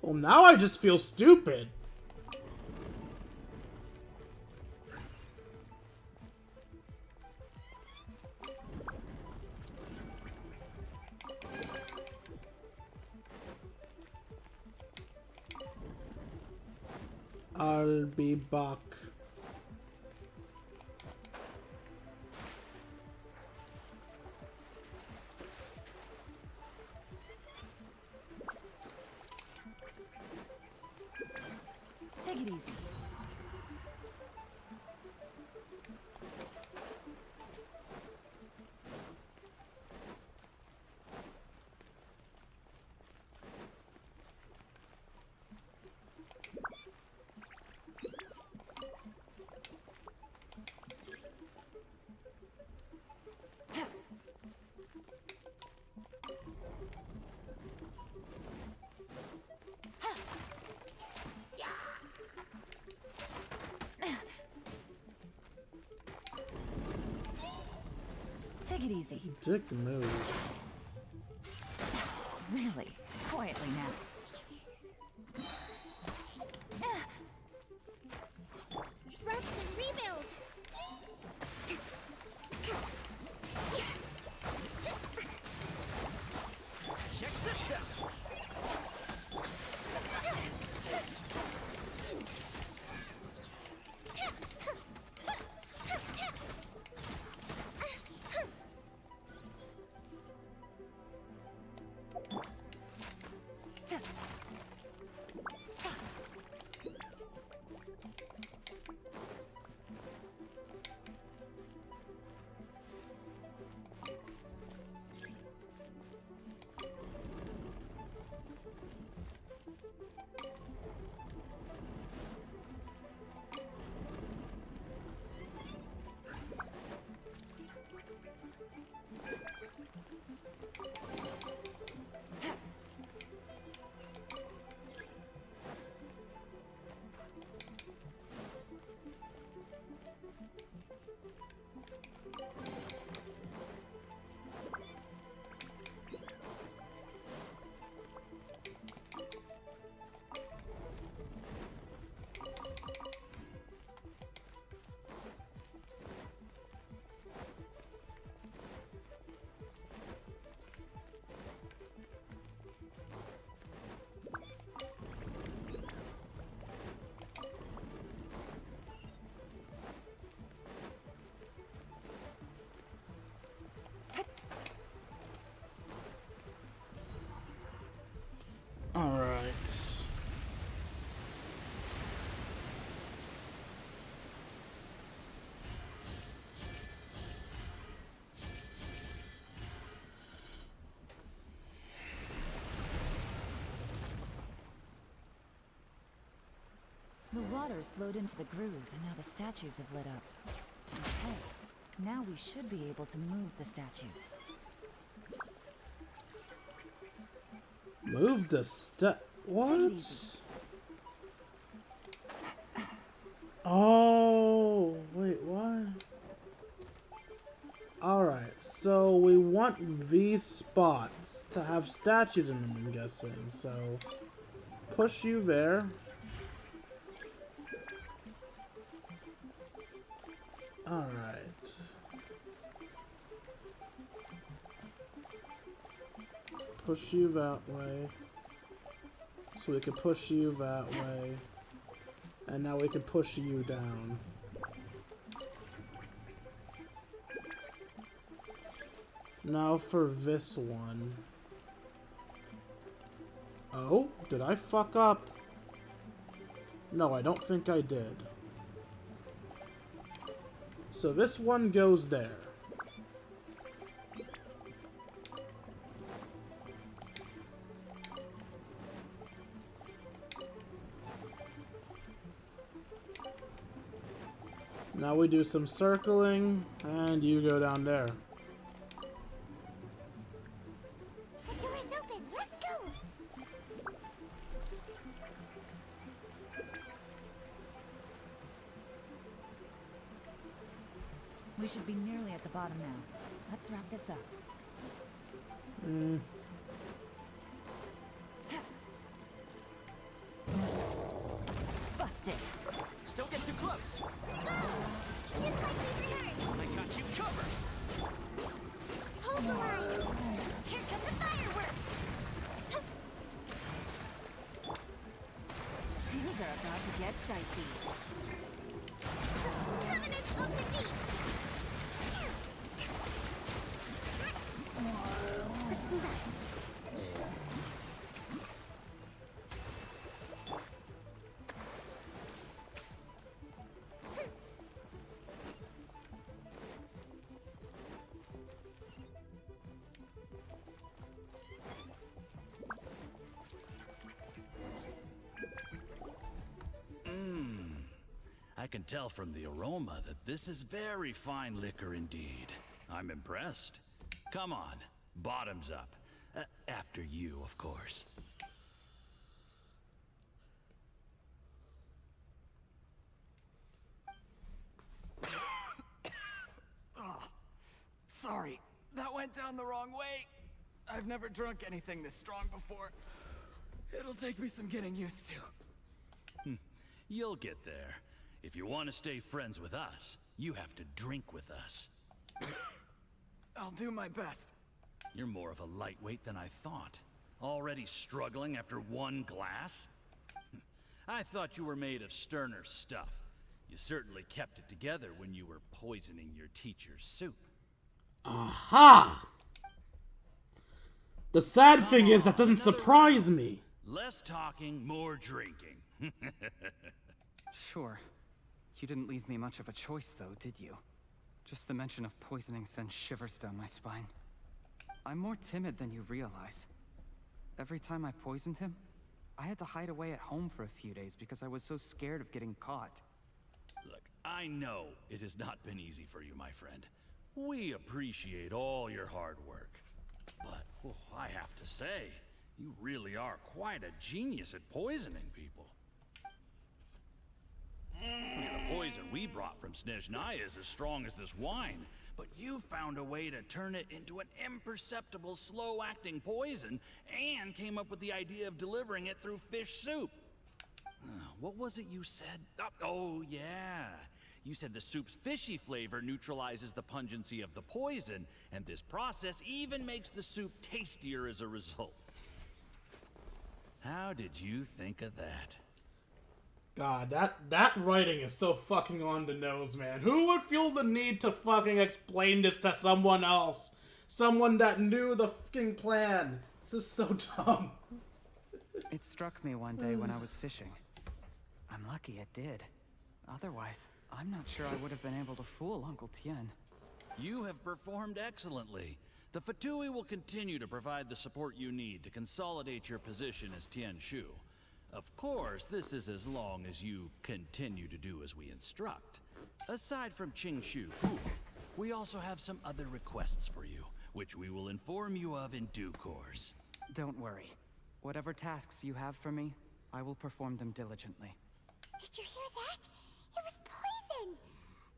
Well, now I just feel stupid. I'll be back. Take it easy. Take it easy. Dick move. Really? Quietly now. Rest and rebuild! Check this out! waters flowed into the groove, and now the statues have lit up. Okay, now we should be able to move the statues. Move the what? Oh, wait, what? Alright, so we want these spots to have statues in them, I'm guessing. So, push you there. Alright. Push you that way. So we can push you that way. And now we can push you down. Now for this one. Oh, did I fuck up? No, I don't think I did. So this one goes there. Now we do some circling, and you go down there. The door is open. Let's go. We should be nearly at the bottom now. Let's wrap this up. Busted! Don't get too close! Just like we rehearsed. I got you covered! Hold the line. Here come the fireworks. Things are about to get dicey. Covenant of the Deep. Let's move on. I can tell from the aroma that this is very fine liquor indeed. I'm impressed. Come on, bottoms up. After you, of course. Oh, sorry, that went down the wrong way. I've never drunk anything this strong before. It'll take me some getting used to. You'll get there. If you want to stay friends with us, you have to drink with us. I'll do my best. You're more of a lightweight than I thought. Already struggling after one glass? I thought you were made of sterner stuff. You certainly kept it together when you were poisoning your teacher's soup. Aha! The sad thing is that doesn't surprise me. Less talking, more drinking. Sure. You didn't leave me much of a choice, though, did you? Just the mention of poisoning sends shivers down my spine. I'm more timid than you realize. Every time I poisoned him, I had to hide away at home for a few days because I was so scared of getting caught. Look, I know it has not been easy for you, my friend. We appreciate all your hard work. But I have to say, you really are quite a genius at poisoning people. The poison we brought from Snezhnaya is as strong as this wine, but you found a way to turn it into an imperceptible, slow-acting poison, and came up with the idea of delivering it through fish soup. What was it you said? Oh, yeah. You said the soup's fishy flavor neutralizes the pungency of the poison, and this process even makes the soup tastier as a result. How did you think of that? God, that writing is so fucking on the nose, man. Who would feel the need to fucking explain this to someone else? Someone that knew the fucking plan. This is so dumb. It struck me one day when I was fishing. I'm lucky it did. Otherwise, I'm not sure I would have been able to fool Uncle Tien. You have performed excellently. The Fatui will continue to provide the support you need to consolidate your position as Tien Shu. Of course, this is as long as you continue to do as we instruct. Aside from Qingshu Hu, we also have some other requests for you, which we will inform you of in due course. Don't worry. Whatever tasks you have for me, I will perform them diligently. Did you hear that? It was poison!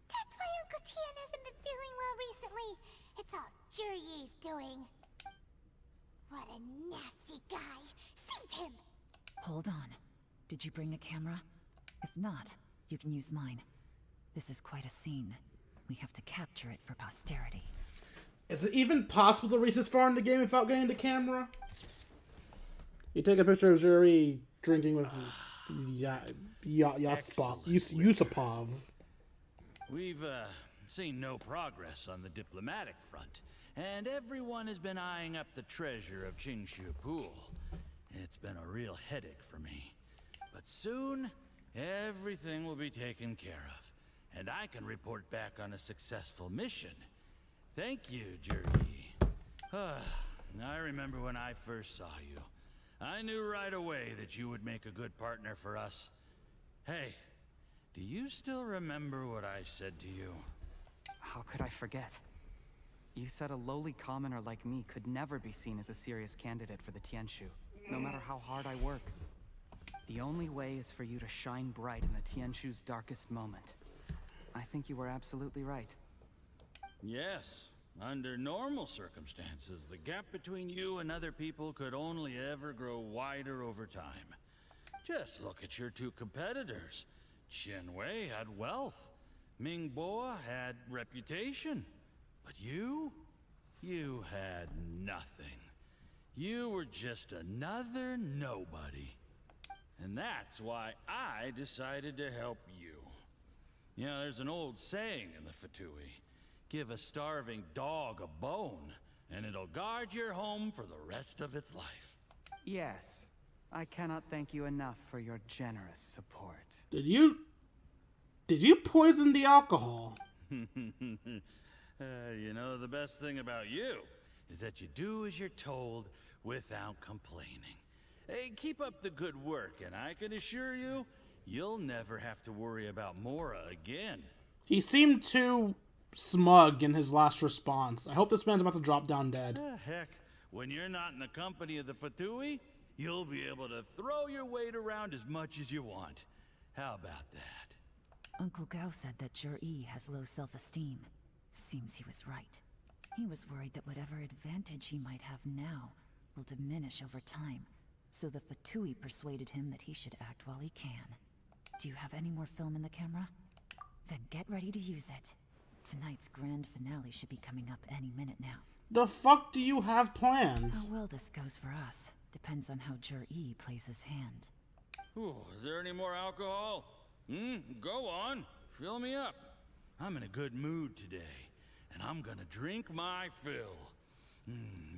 That's why Uncle Tian hasn't been feeling well recently. It's all Jurye's doing. What a nasty guy! Seize him! Hold on. Did you bring a camera? If not, you can use mine. This is quite a scene. We have to capture it for posterity. Is it even possible to reach this far in the game without getting the camera? You take a picture of Zuri drinking with Yusupov. We've seen no progress on the diplomatic front, and everyone has been eyeing up the treasure of Qingshu Pool. It's been a real headache for me. But soon, everything will be taken care of, and I can report back on a successful mission. Thank you, Juri. I remember when I first saw you. I knew right away that you would make a good partner for us. Hey, do you still remember what I said to you? How could I forget? You said a lowly commoner like me could never be seen as a serious candidate for the Tianshu, no matter how hard I work. The only way is for you to shine bright in the Tianshu's darkest moment. I think you were absolutely right. Yes. Under normal circumstances, the gap between you and other people could only ever grow wider over time. Just look at your two competitors. Qianwei had wealth. Mingbo had reputation. But you had nothing. You were just another nobody. And that's why I decided to help you. You know, there's an old saying in the Fatui. Give a starving dog a bone, and it'll guard your home for the rest of its life. Yes. I cannot thank you enough for your generous support. Did you poison the alcohol? You know, the best thing about you is that you do as you're told without complaining. Hey, keep up the good work, and I can assure you, you'll never have to worry about Mora again. He seemed too smug in his last response. I hope this man's about to drop down dead. Heck, when you're not in the company of the Fatui, you'll be able to throw your weight around as much as you want. How about that? Uncle Gao said that Jur-E has low self-esteem. Seems he was right. He was worried that whatever advantage he might have now will diminish over time, so the Fatui persuaded him that he should act while he can. Do you have any more film in the camera? Then get ready to use it. Tonight's grand finale should be coming up any minute now. The fuck do you have planned? How well this goes for us depends on how Jur-E plays his hand. Ooh, is there any more alcohol? Go on. Fill me up. I'm in a good mood today, and I'm gonna drink my fill.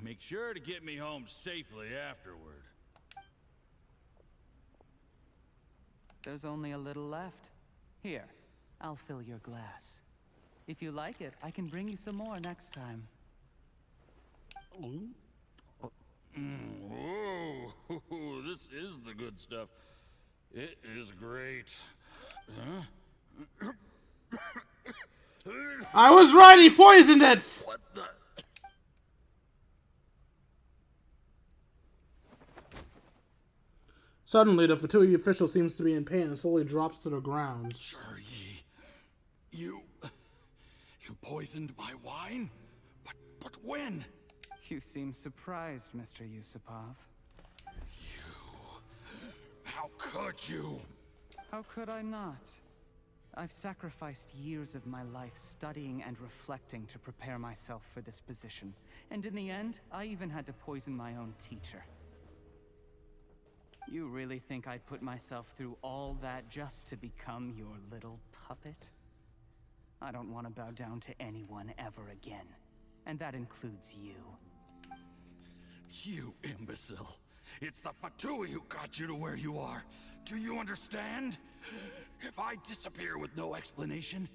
Make sure to get me home safely afterward. There's only a little left. Here, I'll fill your glass. If you like it, I can bring you some more next time. Whoa, this is the good stuff. It is great. I was right, he poisoned it! What the? Suddenly, the Fatui official seems to be in pain and slowly drops to the ground. Jur-E, you poisoned my wine? But when? You seem surprised, Mr. Yusupov. How could you? How could I not? I've sacrificed years of my life studying and reflecting to prepare myself for this position. And in the end, I even had to poison my own teacher. You really think I'd put myself through all that just to become your little puppet? I don't want to bow down to anyone ever again. And that includes you. You imbecile. It's the Fatui who got you to where you are. Do you understand? If I disappear with no explanation,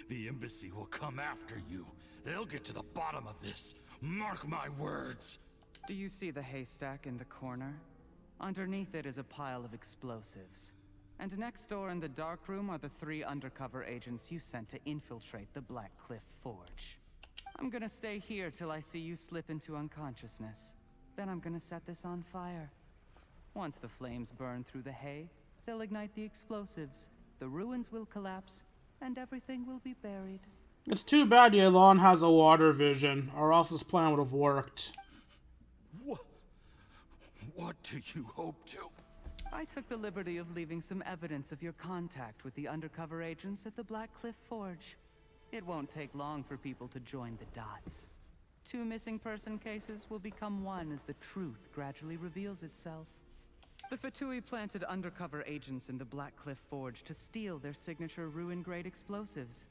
the embassy will come after you. They'll get to the bottom of this. Mark my words. Do you see the haystack in the corner? Underneath it is a pile of explosives. And next door in the dark room are the 3 undercover agents you sent to infiltrate the Black Cliff Forge. I'm gonna stay here till I see you slip into unconsciousness. Then I'm gonna set this on fire. Once the flames burn through the hay, they'll ignite the explosives. The ruins will collapse, and everything will be buried. It's too bad Yelan has a water vision, or else this plan would have worked. What do you hope to? I took the liberty of leaving some evidence of your contact with the undercover agents at the Black Cliff Forge. It won't take long for people to join the dots. 2 missing person cases will become 1 as the truth gradually reveals itself. The Fatui planted undercover agents in the Black Cliff Forge to steal their signature ruin-grade explosives.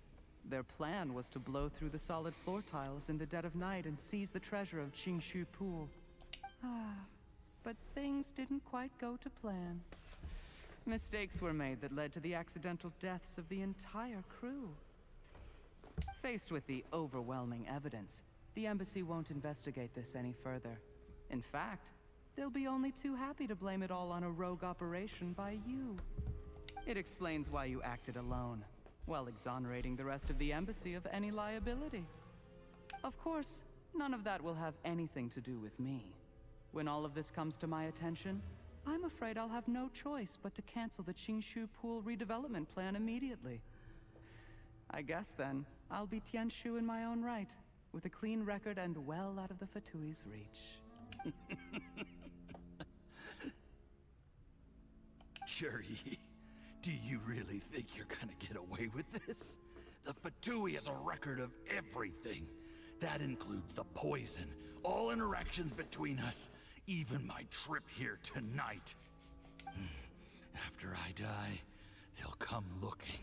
Their plan was to blow through the solid floor tiles in the dead of night and seize the treasure of Qingshu Pool. But things didn't quite go to plan. Mistakes were made that led to the accidental deaths of the entire crew. Faced with the overwhelming evidence, the embassy won't investigate this any further. In fact, they'll be only too happy to blame it all on a rogue operation by you. It explains why you acted alone, while exonerating the rest of the embassy of any liability. Of course, none of that will have anything to do with me. When all of this comes to my attention, I'm afraid I'll have no choice but to cancel the Qingshu Pool redevelopment plan immediately. I guess then, I'll be Tianshu in my own right, with a clean record and well out of the Fatui's reach. Cherry, do you really think you're gonna get away with this? The Fatui has a record of everything. That includes the poison, all interactions between us, even my trip here tonight. After I die, they'll come looking,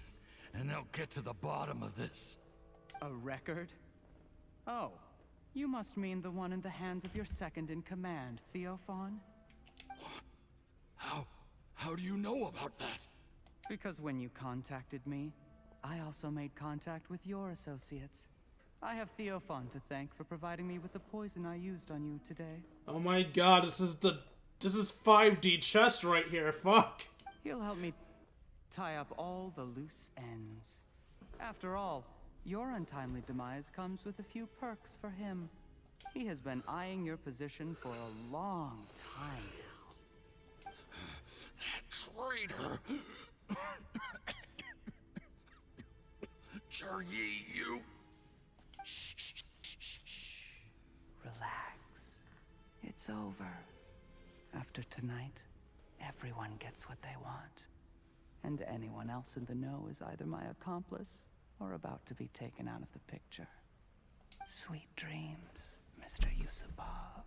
and they'll get to the bottom of this. A record? Oh, you must mean the one in the hands of your second in command, Theophan? How do you know about that? Because when you contacted me, I also made contact with your associates. I have Theophan to thank for providing me with the poison I used on you today. Oh my god, this is 5D chess right here, fuck. He'll help me tie up all the loose ends. After all, your untimely demise comes with a few perks for him. He has been eyeing your position for a long time now. That traitor! Cherry, you... Relax. It's over. After tonight, everyone gets what they want. And anyone else in the know is either my accomplice or about to be taken out of the picture. Sweet dreams, Mr. Yusupov.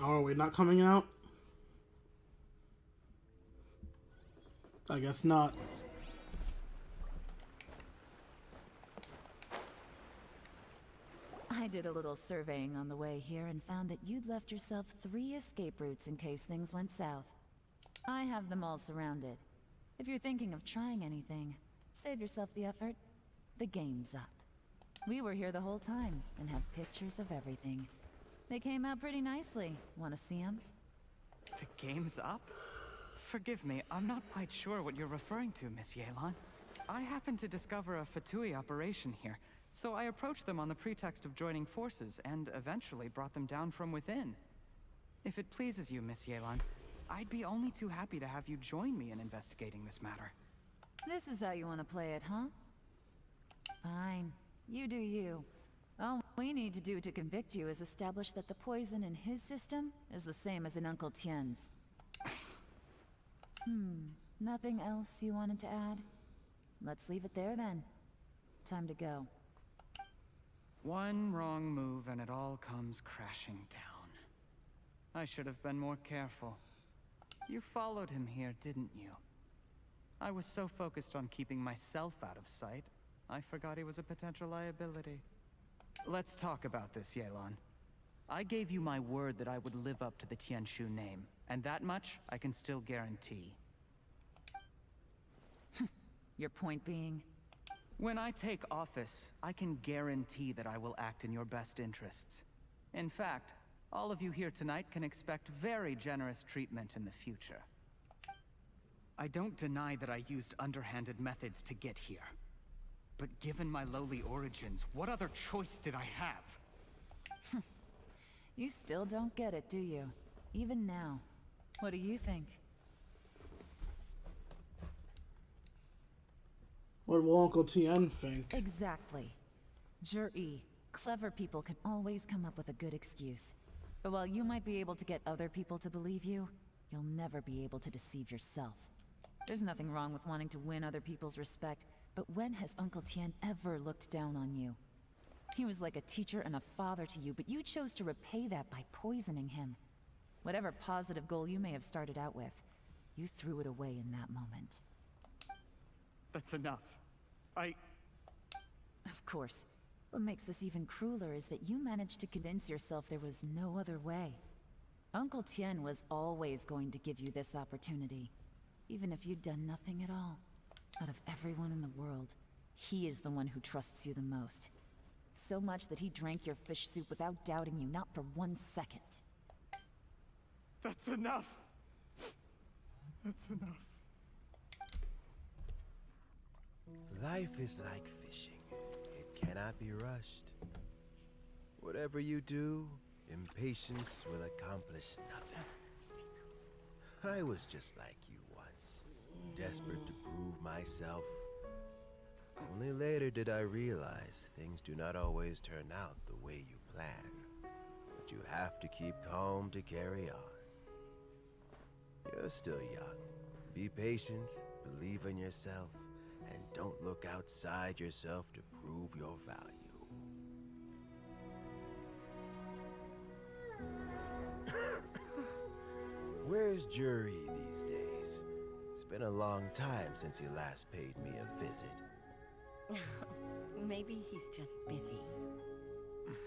Oh, are we not coming out? I guess not. I did a little surveying on the way here and found that you'd left yourself 3 escape routes in case things went south. I have them all surrounded. If you're thinking of trying anything, save yourself the effort. The game's up. We were here the whole time and have pictures of everything. They came out pretty nicely. Want to see them? The game's up? Forgive me, I'm not quite sure what you're referring to, Miss Yelan. I happened to discover a Fatui operation here, so I approached them on the pretext of joining forces and eventually brought them down from within. If it pleases you, Miss Yelan, I'd be only too happy to have you join me in investigating this matter. This is how you want to play it, huh? Fine. You do you. All we need to do to convict you is establish that the poison in his system is the same as in Uncle Tien's. Nothing else you wanted to add? Let's leave it there then. Time to go. One wrong move and it all comes crashing down. I should have been more careful. You followed him here, didn't you? I was so focused on keeping myself out of sight, I forgot he was a potential liability. Let's talk about this, Yelan. I gave you my word that I would live up to the Tianshu name, and that much I can still guarantee. Your point being? When I take office, I can guarantee that I will act in your best interests. In fact, all of you here tonight can expect very generous treatment in the future. I don't deny that I used underhanded methods to get here. But given my lowly origins, what other choice did I have? You still don't get it, do you? Even now. What do you think? What will Uncle Tien think? Exactly. Jur-E, clever people can always come up with a good excuse. But while you might be able to get other people to believe you, you'll never be able to deceive yourself. There's nothing wrong with wanting to win other people's respect, but when has Uncle Tien ever looked down on you? He was like a teacher and a father to you, but you chose to repay that by poisoning him. Whatever positive goal you may have started out with, you threw it away in that moment. That's enough. Of course. What makes this even crueler is that you managed to convince yourself there was no other way. Uncle Tien was always going to give you this opportunity, even if you'd done nothing at all. Out of everyone in the world, he is the one who trusts you the most. So much that he drank your fish soup without doubting you, not for 1 second. That's enough! That's enough. Life is like fishing. It cannot be rushed. Whatever you do, impatience will accomplish nothing. I was just like you once, desperate to prove myself. Only later did I realize things do not always turn out the way you plan. But you have to keep calm to carry on. You're still young. Be patient, believe in yourself, and don't look outside yourself to prove your value. Where's Jury these days? It's been a long time since he last paid me a visit. Maybe he's just busy.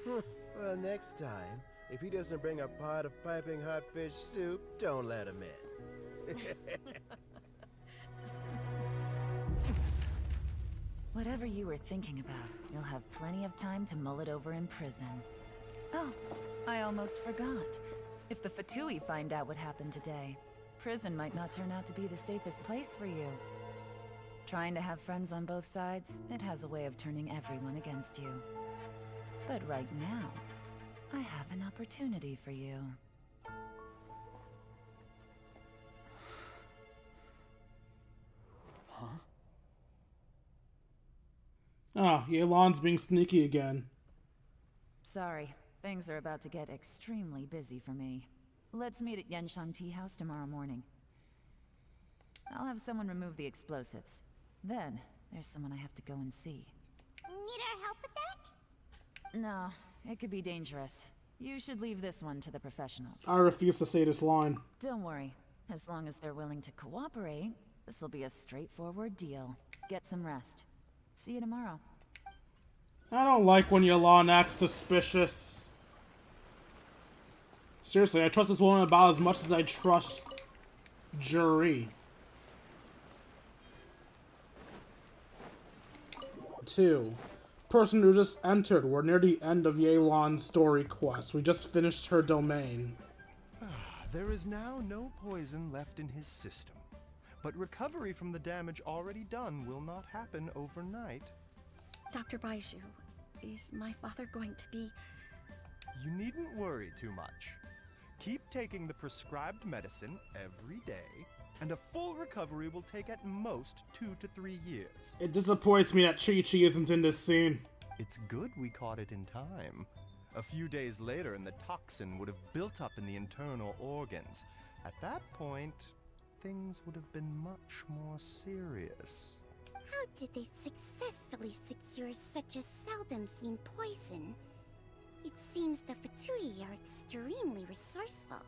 Well, next time, if he doesn't bring a pot of piping hot fish soup, don't let him in. Whatever you were thinking about, you'll have plenty of time to mull it over in prison. Oh, I almost forgot. If the Fatui find out what happened today, prison might not turn out to be the safest place for you. Trying to have friends on both sides, it has a way of turning everyone against you. But right now, I have an opportunity for you. Huh? Ah, Yelan's being sneaky again. Sorry, things are about to get extremely busy for me. Let's meet at Genshin Tea House tomorrow morning. I'll have someone remove the explosives. Then, there's someone I have to go and see. Need our help with that? No, it could be dangerous. You should leave this one to the professionals. I refuse to say this line. Don't worry. As long as they're willing to cooperate, this will be a straightforward deal. Get some rest. See you tomorrow. I don't like when Yelan acts suspicious. Seriously, I trust this woman about as much as I trust Jury. 2. Person who just entered. We're near the end of Yelan's story quest. We just finished her domain. There is now no poison left in his system. But recovery from the damage already done will not happen overnight. Dr. Baiju, is my father going to be... You needn't worry too much. Keep taking the prescribed medicine every day, and a full recovery will take at most 2 to 3 years. It disappoints me that Chi-Chi isn't in this scene. It's good we caught it in time. A few days later, and the toxin would have built up in the internal organs. At that point, things would have been much more serious. How did they successfully secure such a seldom-seen poison? It seems the Fatui are extremely resourceful.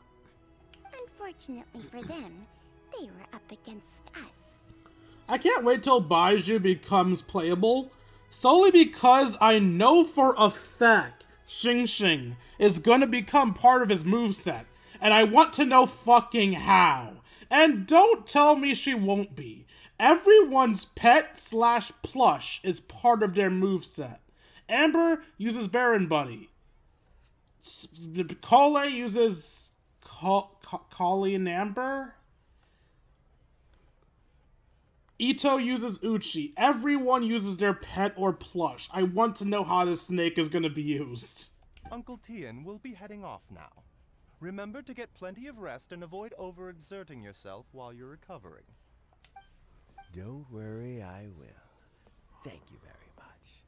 Unfortunately for them, they were up against us. I can't wait till Baiju becomes playable, solely because I know for a fact Xing Xing is gonna become part of his moveset, and I want to know fucking how. And don't tell me she won't be. Everyone's pet slash plush is part of their moveset. Amber uses Baron Bunny. Cole uses Colleen Amber. Ito uses Uchi. Everyone uses their pet or plush. I want to know how this snake is gonna be used. Uncle Tien will be heading off now. Remember to get plenty of rest and avoid overexerting yourself while you're recovering. Don't worry, I will. Thank you very much.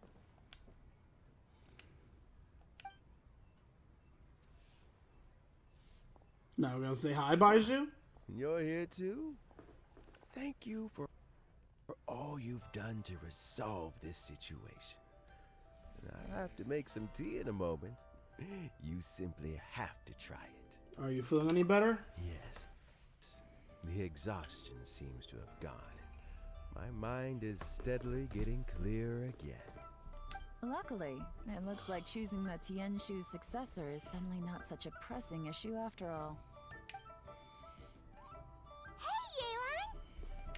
Now we're gonna say hi, Baiju? You're here too? Thank you for all you've done to resolve this situation. I'll have to make some tea in a moment. You simply have to try it. Are you feeling any better? Yes. The exhaustion seems to have gone. My mind is steadily getting clearer again. Luckily, it looks like choosing the Tianshu's successor is suddenly not such a pressing issue after all. Hey, Yelan!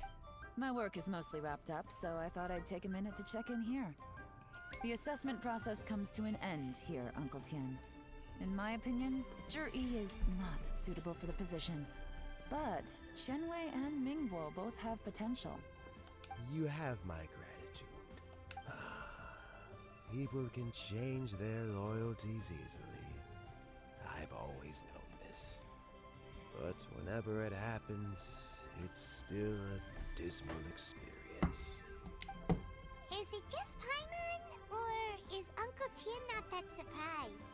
My work is mostly wrapped up, so I thought I'd take a minute to check in here. The assessment process comes to an end here, Uncle Tien. In my opinion, Zhi is not suitable for the position. But Qianwei and Mingbo both have potential. You have my gratitude. People can change their loyalties easily. I've always known this. But whenever it happens, it's still a dismal experience. Is it just Paimon, or is Uncle Tien not that surprised?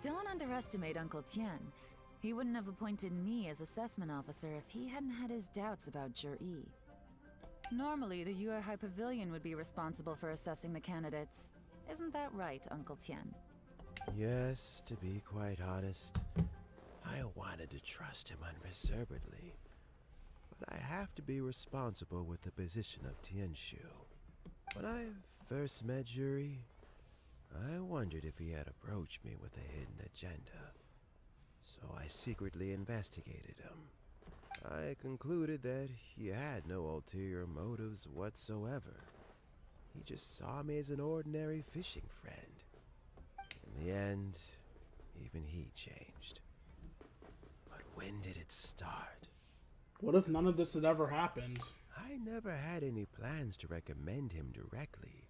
Don't underestimate Uncle Tien. He wouldn't have appointed me as assessment officer if he hadn't had his doubts about Zhi. Normally, the Yue High Pavilion would be responsible for assessing the candidates. Isn't that right, Uncle Tien? Yes, to be quite honest, I wanted to trust him unreservedly. But I have to be responsible with the position of Tianshu. When I first met Zhi, I wondered if he had approached me with a hidden agenda. So I secretly investigated him. I concluded that he had no ulterior motives whatsoever. He just saw me as an ordinary fishing friend. In the end, even he changed. But when did it start? What if none of this had ever happened? I never had any plans to recommend him directly,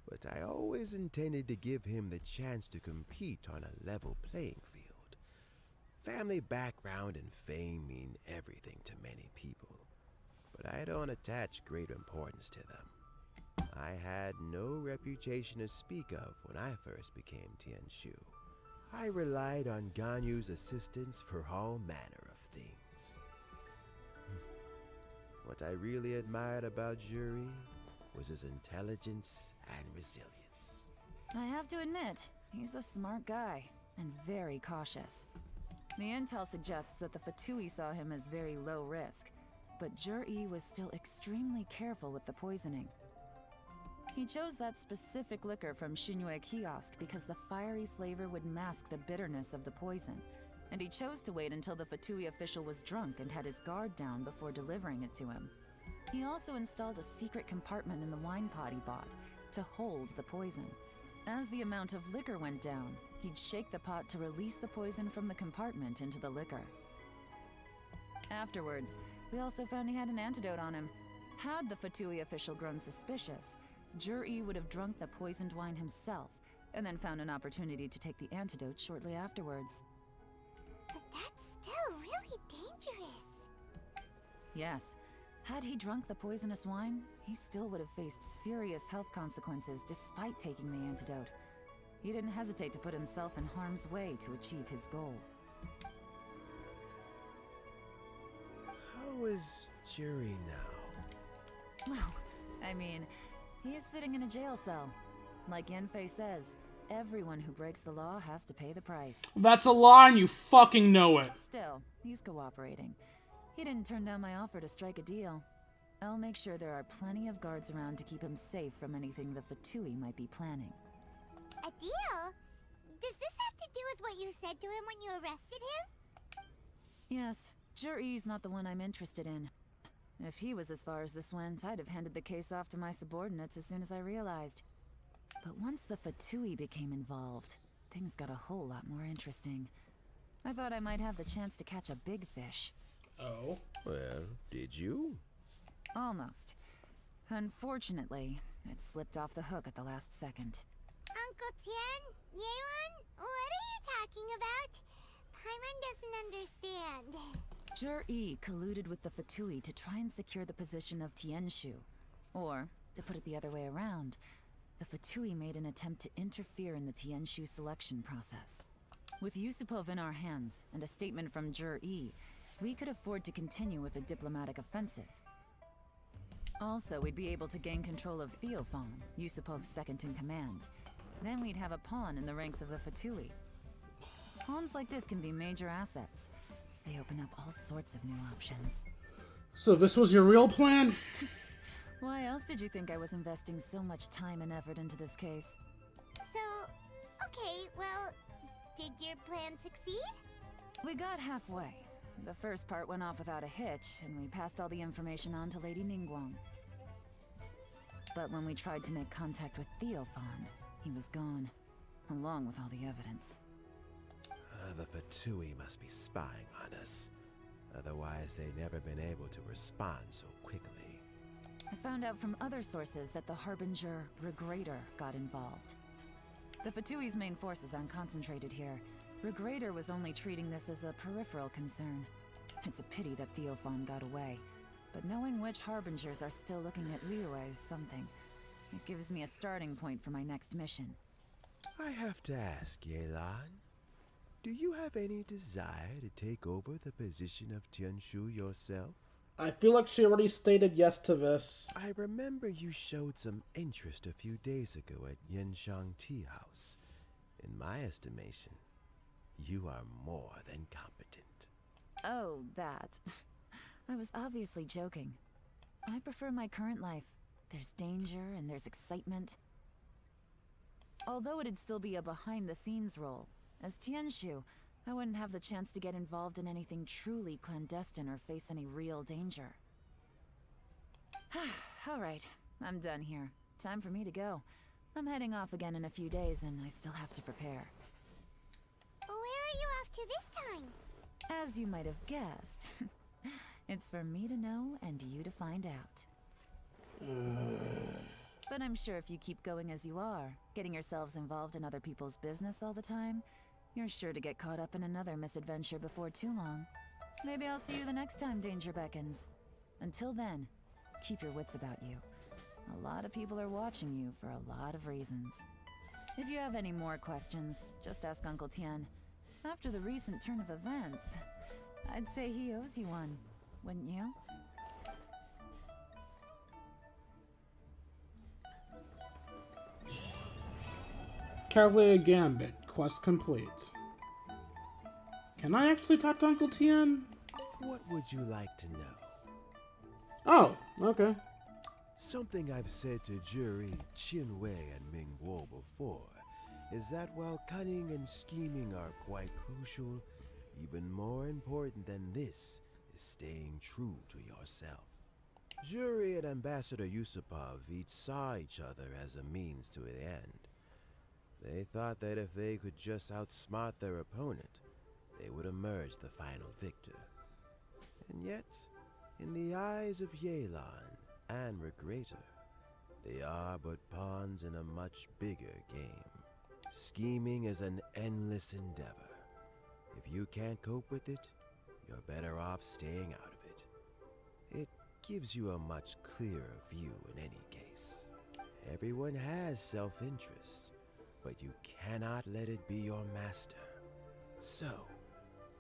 but I always intended to give him the chance to compete on a level playing field. Family background and fame mean everything to many people, but I don't attach great importance to them. I had no reputation to speak of when I first became Tianshu. I relied on Ganyu's assistance for all manner of things. What I really admired about Zhi was his intelligence and resilience. I have to admit, he's a smart guy, and very cautious. The intel suggests that the Fatui saw him as very low risk, but Zhi was still extremely careful with the poisoning. He chose that specific liquor from Xunyue Kiosk because the fiery flavor would mask the bitterness of the poison, and he chose to wait until the Fatui official was drunk and had his guard down before delivering it to him. He also installed a secret compartment in the wine pot he bought to hold the poison. As the amount of liquor went down, he'd shake the pot to release the poison from the compartment into the liquor. Afterwards, we also found he had an antidote on him. Had the Fatui official grown suspicious, Zhi would have drunk the poisoned wine himself, and then found an opportunity to take the antidote shortly afterwards. But that's still really dangerous. Yes. Had he drunk the poisonous wine, he still would have faced serious health consequences despite taking the antidote. He didn't hesitate to put himself in harm's way to achieve his goal. How is Zhi now? Well, I mean, he is sitting in a jail cell. Like Yenfei says, everyone who breaks the law has to pay the price. That's a lie and you fucking know it. Still, he's cooperating. He didn't turn down my offer to strike a deal. I'll make sure there are plenty of guards around to keep him safe from anything the Fatui might be planning. A deal? Does this have to do with what you said to him when you arrested him? Yes, Jury's not the one I'm interested in. If he was as far as this went, I'd have handed the case off to my subordinates as soon as I realized. But once the Fatui became involved, things got a whole lot more interesting. I thought I might have the chance to catch a big fish. Oh? Well, did you? Almost. Unfortunately, it slipped off the hook at the last second. Uncle Tian? Yelan? What are you talking about? Paimon doesn't understand. Jur-E colluded with the Fatui to try and secure the position of Tianshu. Or, to put it the other way around, the Fatui made an attempt to interfere in the Tianshu selection process. With Yusupov in our hands, and a statement from Jur-E, we could afford to continue with a diplomatic offensive. Also, we'd be able to gain control of Theophan, Yusupov's second-in-command. Then we'd have a pawn in the ranks of the Fatui. Pawns like this can be major assets. They open up all sorts of new options. So this was your real plan? Why else did you think I was investing so much time and effort into this case? So, okay, well, did your plan succeed? We got halfway. The first part went off without a hitch, and we passed all the information on to Lady Ninguang. But when we tried to make contact with Theophan, he was gone, along with all the evidence. The Fatui must be spying on us. Otherwise, they'd never been able to respond so quickly. I found out from other sources that the Harbinger Regrator got involved. The Fatui's main forces aren't concentrated here. Regrator was only treating this as a peripheral concern. It's a pity that Theophan got away. But knowing which Harbingers are still looking at liyue is something. It gives me a starting point for my next mission. I have to ask, Yelan. Do you have any desire to take over the position of Tianshu yourself? I feel like she already stated yes to this. I remember you showed some interest a few days ago at Yenshang Tea House. In my estimation, you are more than competent. Oh, that. I was obviously joking. I prefer my current life. There's danger and there's excitement. Although it'd still be a behind-the-scenes role, as Tianshu, I wouldn't have the chance to get involved in anything truly clandestine or face any real danger. Alright, I'm done here. Time for me to go. I'm heading off again in a few days and I still have to prepare. Where are you off to this time? As you might have guessed, it's for me to know and you to find out. But I'm sure if you keep going as you are, getting yourselves involved in other people's business all the time, you're sure to get caught up in another misadventure before too long. Maybe I'll see you the next time danger beckons. Until then, keep your wits about you. A lot of people are watching you for a lot of reasons. If you have any more questions, just ask Uncle Tian. After the recent turn of events, I'd say he owes you one, wouldn't you? Khaenri'ah Gambit, quest complete. Can I actually talk to Uncle Tian? What would you like to know? Oh, okay. Something I've said to Jury, Qinwei, and Mingguo before is that while cunning and scheming are quite crucial, even more important than this is staying true to yourself. Jury and Ambassador Yusupov each saw each other as a means to an end. They thought that if they could just outsmart their opponent, they would emerge the final victor. And yet, in the eyes of Yelan and Regrator, they are but pawns in a much bigger game. Scheming is an endless endeavor. If you can't cope with it, you're better off staying out of it. It gives you a much clearer view in any case. Everyone has self-interest, but you cannot let it be your master. So,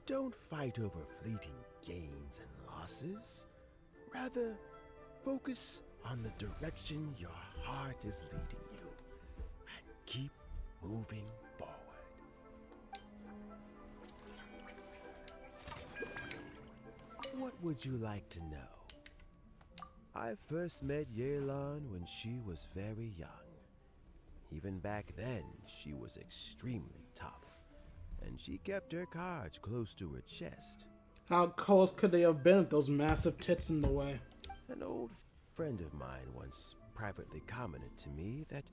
don't fight over fleeting gains and losses. Rather, focus on the direction your heart is leading you, and keep moving forward. What would you like to know? I first met Yelan when she was very young. Even back then, she was extremely tough, and she kept her cards close to her chest. How close could they have been with those massive tits in the way? An old friend of mine once privately commented to me that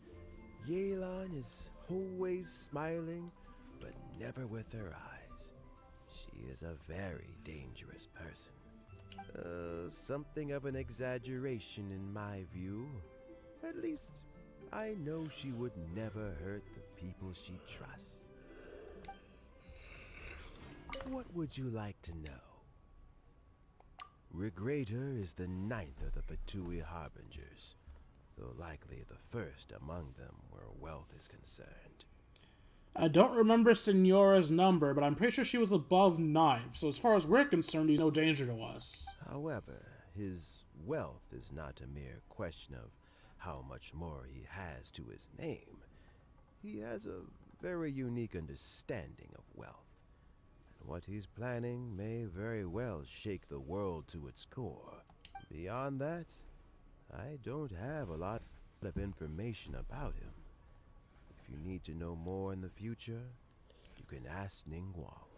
Yelan is always smiling, but never with her eyes. She is a very dangerous person. Something of an exaggeration in my view. At least, I know she would never hurt the people she trusts. What would you like to know? Regrator is the 9th of the Fatui Harbingers, though likely the first among them where wealth is concerned. I don't remember Signora's number, but I'm pretty sure she was above 9, so as far as we're concerned, he's no danger to us. However, his wealth is not a mere question of how much more he has to his name. He has a very unique understanding of wealth, and what he's planning may very well shake the world to its core. Beyond that, I don't have a lot of information about him. If you need to know more in the future, you can ask Ninguang.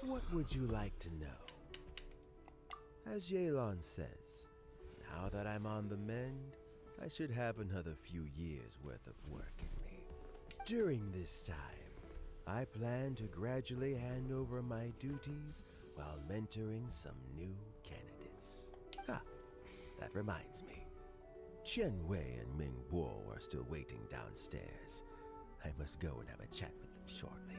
What would you like to know? As Yelan says, now that I'm on the mend, I should have another few years' worth of work in me. During this time, I plan to gradually hand over my duties while mentoring some new candidates. That reminds me. Chen Wei and Ming Bo are still waiting downstairs. I must go and have a chat with them shortly.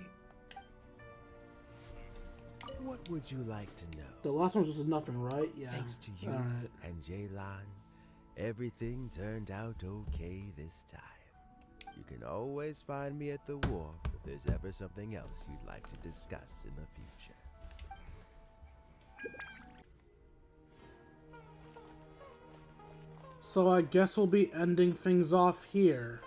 What would you like to know? The last one was just nothing, right? Yeah. Thanks to you Alright. and Yelan, everything turned out okay this time. You can always find me at the wharf if there's ever something else you'd like to discuss in the future. So I guess we'll be ending things off here.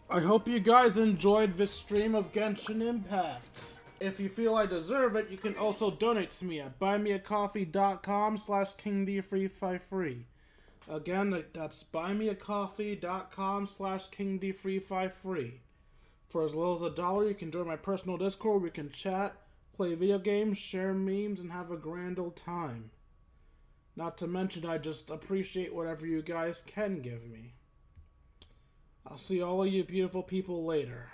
I hope you guys enjoyed this stream of Genshin Impact. If you feel I deserve it, you can also donate to me at buymeacoffee.com/KingD353. Again, that's buymeacoffee.com/KingD353. For as little as $1, you can join my personal Discord where we can chat, play video games, share memes, and have a grand old time. Not to mention, I just appreciate whatever you guys can give me. I'll see all of you beautiful people later.